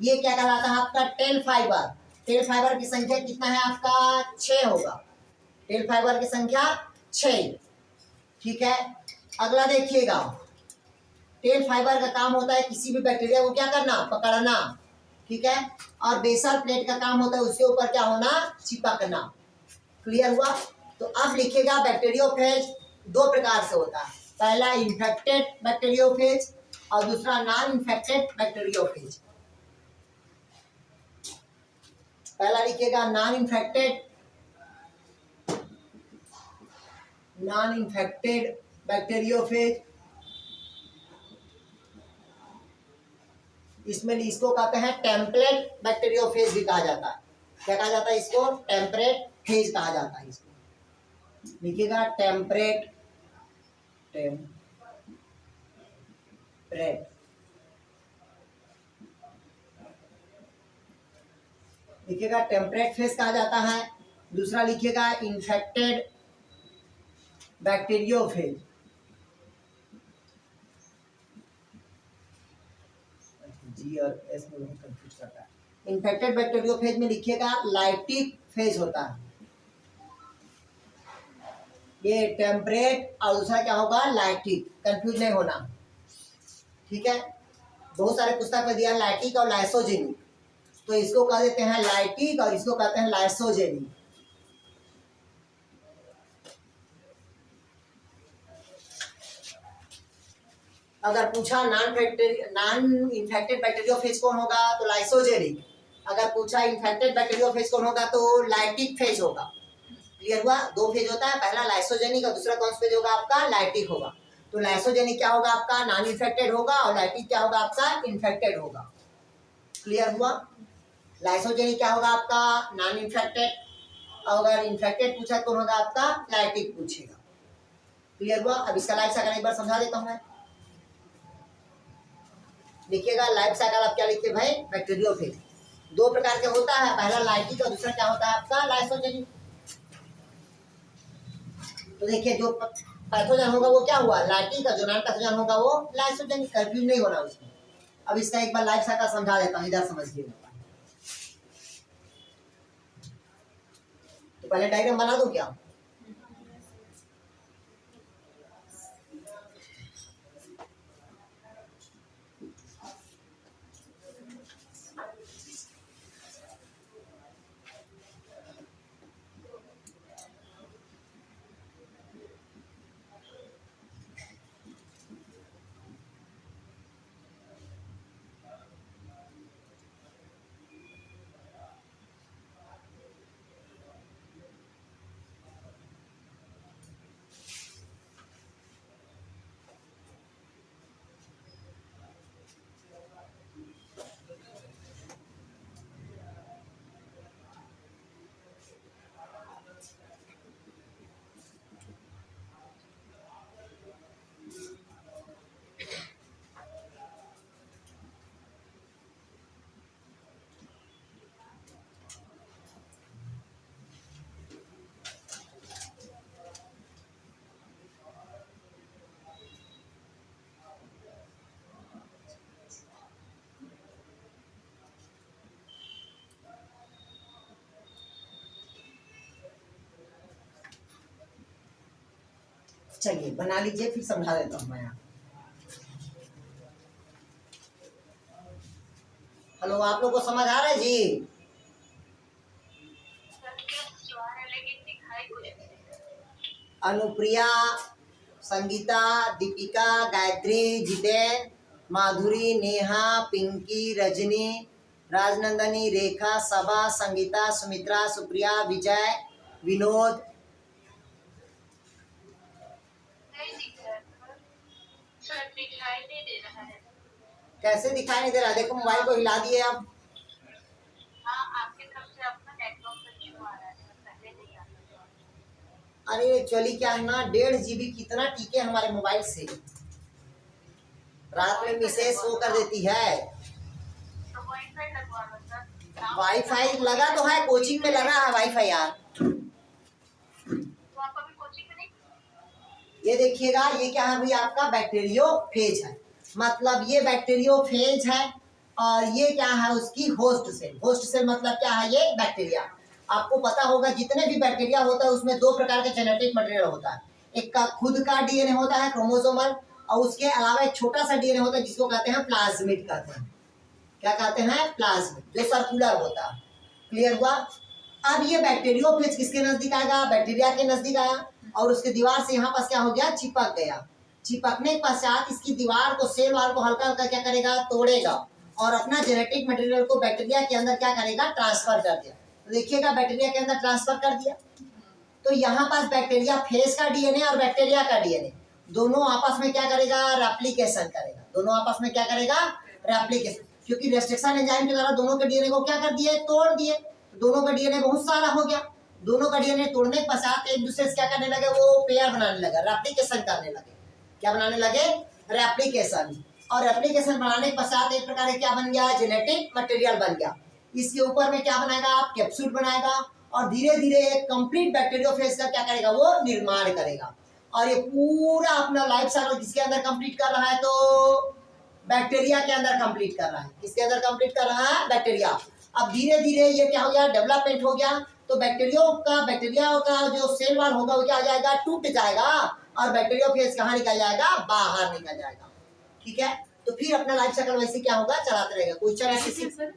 ये क्या कहलाता है आपका टेल फाइबर। टेल फाइबर की संख्या कितना है आपका 6 होगा, टेल फाइबर की संख्या 6। ठीक है, अगला देखिएगा, टेल फाइबर का काम होता है किसी भी बैक्टीरिया को क्या करना, पकड़ना। ठीक है, और बेसल प्लेट का काम होता है उसके ऊपर क्या होना, चिपकना। क्लियर हुआ। तो अब लिखिएगा बैक्टीरियोफेज दो प्रकार से होता है, पहला इन्फेक्टेड बैक्टीरियोफेज और दूसरा नॉन इन्फेक्टेड बैक्टीरियोफेज। पहला लिखिएगा नॉन इन्फेक्टेड बैक्टीरियोफेज। इसमें इसको कहते हैं टेम्पलेट बैक्टीरियोफेज भी कहा जाता है। क्या कहा जाता है इसको, टेम्परेट फेज कहा जाता है इसको। लिखिएगा टेम्परेट लिखिएगा टेम्परेट फेज कहा जाता है। दूसरा लिखिएगा इन्फेक्टेड बैक्टीरियोफेज। जी और एस में बहुत कंफ्यूज करता है। इन्फेक्टेड बैक्टीरियोफेज में लिखिएगा लाइटिक फेज होता है, ये टेम्परेट और दूसरा क्या होगा लाइटिक, कंफ्यूज नहीं होना। ठीक है, बहुत सारे पुस्तक में दिया लाइटिक और लाइसोजेनिक, तो इसको कह देते हैं लाइटिक और इसको कहते हैं लाइसोजेनिक। अगर पूछा नॉन इन्फेक्टेड बैक्टीरियोफेज कौन होगा, तो लाइसोजेनिक। अगर पूछा इन्फेक्टेड बैक्टीरियोफेज कौन होगा, तो लाइटिक फेज होगा। क्लियर हुआ, दो फेज होता है, पहला लाइसोजेनिक और दूसरा कौन सा फेज होगा आपका लाइटिक होगा। तो लाइसोजेनिक क्या होगा आपका नॉन इन्फेक्टेड होगा और लाइटिक क्या होगा आपका इन्फेक्टेड होगा। क्लियर हुआ, लाइसोजेनिक क्या होगा आपका नॉन इन्फेक्टेड, और अगर इन्फेक्टेड पूछा कौन होगा आपका लाइटिक पूछेगा। क्लियर हुआ। अब इसका लाइफ साइकिल एक बार समझा देता हूं मैं। देखिएगा लाइफ साइकिल आप क्या लिखते हैं भाई, बैक्टीरियोफेज दो प्रकार के होता है, पहला लाइटिक और दूसरा क्या होता है आपका लाइसोजेनिक। तो देखिए जो पैथोजन होगा वो क्या हुआ लाइटिक, और जो नॉन पैथोजन होगा वो लाइसोजेनिक। कंफ्यूज नहीं होना उसमें। अब इसका एक बार लाइफ साइकिल समझा देता हूँ, इधर समझिएगा। तो पहले डायग्राम बना दूं क्या, चलिए बना लीजिए, फिर समझा देता हूँ मैं यहाँ। हेलो, आप लोग को समझ आ रहा है जी? सर क्या स्वर है लेकिन दिखाई कुछ नहीं दे रहा। अनुप्रिया, संगीता, दीपिका, गायत्री, जितेन, माधुरी, नेहा, पिंकी, रजनी, राजनंदनी, रेखा, सबा, संगीता, सुमित्रा, सुप्रिया, विजय, विनोद। नहीं दिख रहा है सर। सर दिखाई नहीं दे रहा है। कैसे दिखाई नहीं दे रहा? देखो मोबाइल को हिला दिए आप। हाँ, आपके तरफ से अपना नेटवर्क का इशू आ रहा है सर, पहले नहीं आता था। अरे एक्चुअली क्या है ना, 1.5 GB कितना टीके हमारे मोबाइल से, रात में मैसेज शो कर देती है। तो वाईफाई लगवा लो सर। वाईफाई लगा तो है, कोचिंग में लगा है वाईफाई यार। तो आप अभी कोचिंग में नहीं? ये देखिएगा, ये क्या है भाई, आपका बैक्टीरियोफेज है। मतलब ये बैक्टीरियोफेज है, और ये क्या है उसकी होस्ट सेल। होस्ट सेल मतलब क्या है, ये बैक्टीरिया। आपको पता होगा जितने भी बैक्टीरिया होता है उसमें 2 प्रकार के जेनेटिक मटेरियल होता है। एक का खुद का डीएनए होता है क्रोमोसोमल, और उसके अलावा एक छोटा सा डीएनए होता है जिसको कहते हैं प्लाज्मिड कहते हैं। क्या कहते हैं? प्लाज्मिड, जो सर्कुलर होता है। क्लियर हुआ? अब ये बैक्टीरियोफेज किसके नजदीक आएगा? बैक्टीरिया के नजदीक आया, और उसके दीवार से यहाँ पास क्या हो गया, चिपक गया। चिपकने के पश्चात इसकी दीवार को, सेल वाल को हल्का हल्का क्या करेगा, तोड़ेगा, और अपना जेनेटिक मटेरियल को बैक्टीरिया के अंदर क्या करेगा, ट्रांसफर कर दिया। तो देखिएगा बैक्टीरिया के अंदर ट्रांसफर कर दिया। तो यहाँ पास बैक्टीरिया फेज का डीएनए और बैक्टीरिया का डीएनए दोनों आपस में क्या करेगा, रेप्लिकेशन करेगा। दोनों आपस में क्या करेगा, रेप्लिकेशन। क्योंकि रेस्ट्रिक्शन एंजाइम के द्वारा दोनों के डीएनए को क्या कर दिए, तोड़ दिए। दोनों का डीएनए बहुत सारा हो गया। दोनों का डीएनए तोड़ने के पश्चात एक दूसरे से क्या करने लगे, वो पेयर बनाने लगा, रेप्लिकेशन करने लगे। क्या बनाने लगे, रेप्लिकेशन। और रेप्लिकेशन बनाने के पश्चात एक प्रकार क्या बन गया, जेनेटिक मटेरियल बन गया। इसके ऊपर में क्या बनाएगा आप, कैप्सूल बनाएगा, और धीरे धीरे एक कंप्लीट बैक्टीरियोफेज का क्या करेगा, वो निर्माण करेगा। और ये पूरा अपना लाइफ साइकिल किसके अंदर कंप्लीट कर रहा है, तो बैक्टीरिया के अंदर कंप्लीट कर रहा है। किसके अंदर कंप्लीट कर रहा है, बैक्टीरिया। अब धीरे धीरे ये क्या हो गया, डेवलपमेंट हो गया। तो बैक्टीरिया का जो सेल वाल होगा वो क्या हो जाएगा, टूट जाएगा, और बैक्टीरियोफेज कहाँ निकल जाएगा, बाहर निकल जाएगा। ठीक है, तो फिर अपना लाइफ साइकिल वैसे क्या होगा, चलाते रहेगा। क्वेश्चन ऐसे, सर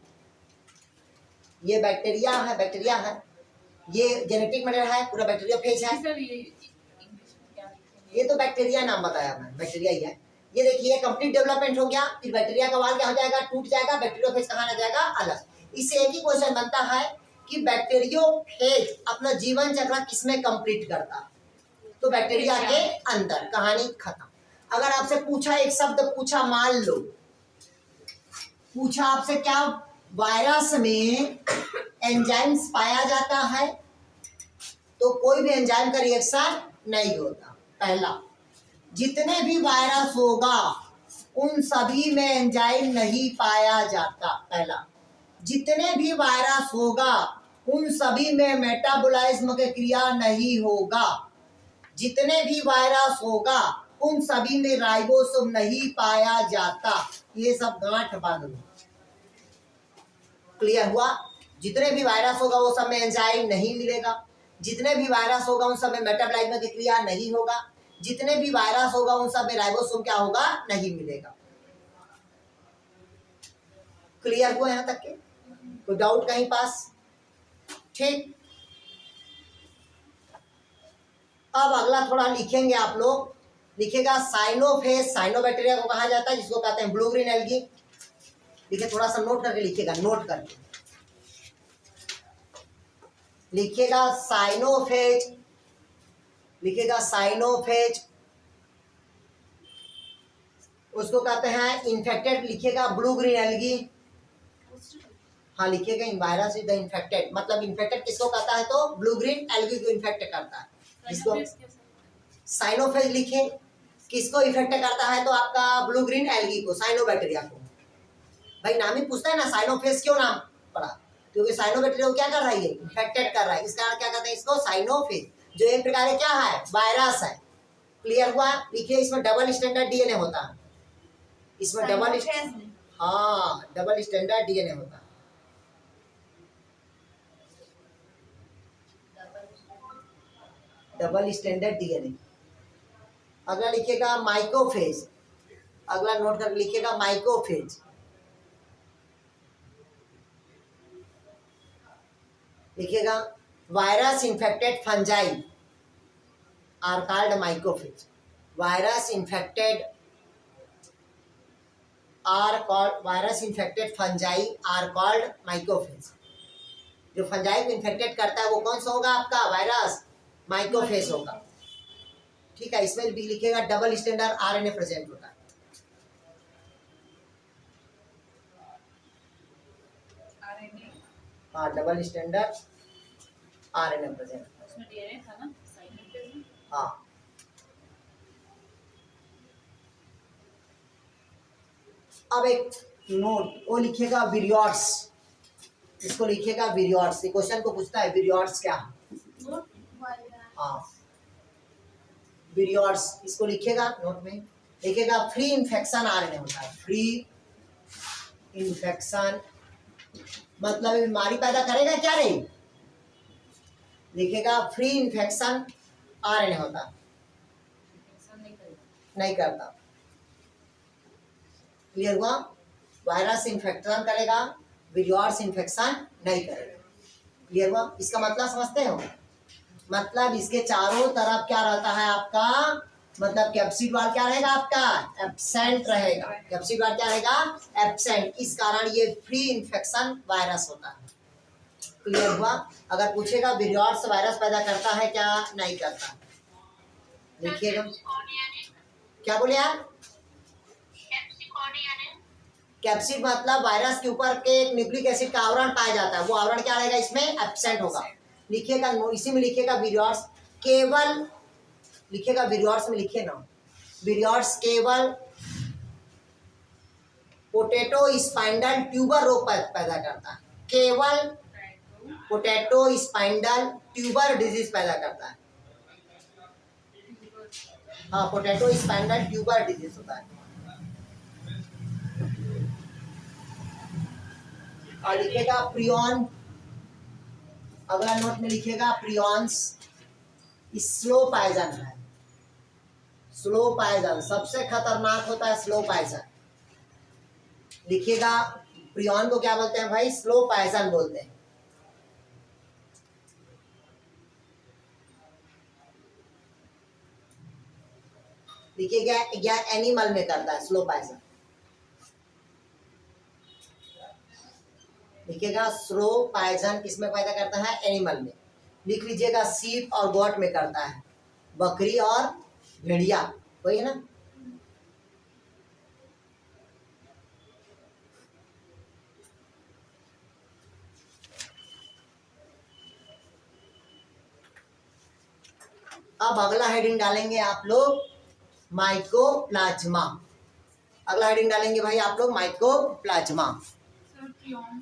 ये बैक्टीरिया है, ये जेनेटिक मटेरियल है, पूरा बैक्टीरियोफेज है। सर ये इंग्लिश में क्या लिखेंगे? ये तो बैक्टीरिया नाम बताया मैं, बैक्टीरिया ही है। ये देखिए कंप्लीट डेवलपमेंट हो गया, फिर बैक्टीरिया का वाल क्या हो जाएगा, टूट जाएगा, बैक्टीरियोफेज कहाँ रह जाएगा, अलग। इससे एक ही क्वेश्चन बनता है कि बैक्टीरियोफेज अपना जीवन चक्र किसमें कंप्लीट करता, तो बैक्टीरिया के अंदर। कहानी खत्म। अगर आपसे पूछा, एक शब्द पूछा, मान लो पूछा आपसे, क्या वायरस में एंजाइम्स पाया जाता है, तो कोई भी एंजाइम का रिएक्शन नहीं होता। पहला, जितने भी वायरस होगा उन सभी में एंजाइम नहीं पाया जाता। पहला, जितने भी वायरस होगा उन सभी में मेटाबॉलिज्म की क्रिया नहीं होगा। जितने भी वायरस होगा उन सभी में राइबोसोम नहीं पाया जाता। ये सब गांठ बांध लो। क्लियर हुआ? जितने भी वायरस होगा वो सब में एंजाइम नहीं मिलेगा। जितने भी वायरस होगा उन सब में मेटाबॉलिज्म की क्रिया नहीं होगा। जितने भी वायरस होगा उन सब में राइबोसोम क्या होगा, नहीं मिलेगा। क्लियर हुआ यहाँ तक के? कोई डाउट कहीं पास? ठीक, अब अगला थोड़ा लिखेंगे आप लोग। लिखेगा साइनोफेज, साइनोबैक्टीरिया को कहा जाता है, जिसको कहते हैं ब्लू ग्रीन एल्गी। लिखे, थोड़ा सा नोट करके लिखिएगा, नोट करके लिखिएगा साइनोफेज, लिखिएगा साइनोफेज। उसको कहते हैं इन्फेक्टेड, लिखिएगा ब्लू ग्रीन एल्गी। हाँ लिखिएगा, इन वायरस इज द इन्फेक्टेड, मतलब इन्फेक्टेड किसको कहता है, तो ब्लू ग्रीन एल्गी को इन्फेक्ट करता है। इसको साइनोफेज लिखे, किसको इफेक्ट करता है, तो आपका ब्लू ग्रीन एल्गी को, साइनोबैक्टीरिया को। भाई नाम ही पूछता है ना, साइनोफेज क्यों नाम पड़ा, क्योंकि साइनोबैक्टीरिया को क्या कर रहा है, इन्फेक्टेड कर रहा है। इस कारण क्या कहते हैं इसको, साइनोफेज, जो एक प्रकार का क्या है, वायरस है। क्लियर हुआ? लिखिए, इसमें डबल स्टैंडर्ड डीएनए होता है। इसमें डबल स्टैंडर्ड डीएनए होता है। डबल स्टैंडर्ड डीएनए, अगला लिखिएगा माइक्रोफेज, अगला नोट कर लिखिएगा माइक्रोफेज। लिखिएगा virus infected fungi are called microphage. Virus infected fungi are called microphage. जो फंजाई को इन्फेक्टेड करता है वो कौन सा होगा आपका वायरस? माइक्रोफेज होगा। ठीक है, इसमें भी लिखिएगा डबल स्टैंडर्ड आरएनए प्रेजेंट होता है। हाँ, डबल स्टैंडर्ड आरएनए प्रेजेंट। उसमें डीएनए था ना साइलेंट पेज में। हाँ, अब एक नोट वो लिखिएगा विरियोट्स, इसको लिखिएगा विरियोट्स। ये क्वेश्चन को पूछता है विरियोट्स क्या? हाँ, विरियोट्स, इसको लिखिएगा नोट में। लिखिएगा फ्री इन्फेक्शन आरएनए होता है। फ्री इन्फेक्शन मतलब बीमारी पैदा करेगा क्या रे? लिखिएगा फ्री इन्फेक्शन आरएनए होता है, ऐसा नहीं करेगा। नहीं करता। क्लियर हुआ? वायरस इन्फेक्शन करेगा, विरियोट्स इन्फेक्शन नहीं करेगा। क्लियर हुआ? इसका मतलब समझते हो? मतलब इसके चारों तरफ क्या रहता है आपका? मतलब कैप्सिड वाल क्या रहेगा आपका? एब्सेंट रहेगा। कैप्सिड वाल क्या रहेगा? एब्सेंट। इस कारण ये फ्री इन्फेक्शन वायरस होता है। क्लियर हुआ? अगर पूछेगा विरियोट्स वायरस पैदा करता है क्या? नहीं करता। देखिएगा क्या बोले आप? कैप्सिड मतलब वायरस के ऊपर के एक न्यूक्लिक एसिड का आवरण पाया जाता है, वो आवरण क्या रहेगा इसमें? एब्सेंट होगा। लिखिएगा इसी में लिखिएगा विरियोट्स केवल, लिखिएगा विरियोट्स में लिखिए ना, विरियोट्स केवल पोटैटो स्पाइंडल ट्यूबर रोग पैदा करता है। केवल पोटैटो स्पाइंडल ट्यूबर डिजीज पैदा करता है। हाँ, पोटैटो स्पाइंडल ट्यूबर डिजीज होता है। और लिखिएगा प्रियॉन, अगला नोट में लिखिएगा प्रियॉन्स स्लो पॉइजन है। स्लो पॉइजन सबसे खतरनाक होता है, स्लो पॉइजन। लिखिएगा प्रियॉन को क्या बोलते हैं भाई? स्लो पॉइजन बोलते हैं। लिखिएगा या एनिमल में करता है स्लो पॉइजन। लिखिएगा स्लो पॉइजन किसमें पैदा करता है? एनिमल में। लिख लीजिएगा सीप और गोट में करता है, बकरी और भेड़िया, वही है ना। अब अगला हेडिंग डालेंगे आप लोग माइकोप्लाज्मा। अगला हेडिंग डालेंगे भाई आप लोग माइकोप्लाज्मा। Sir prion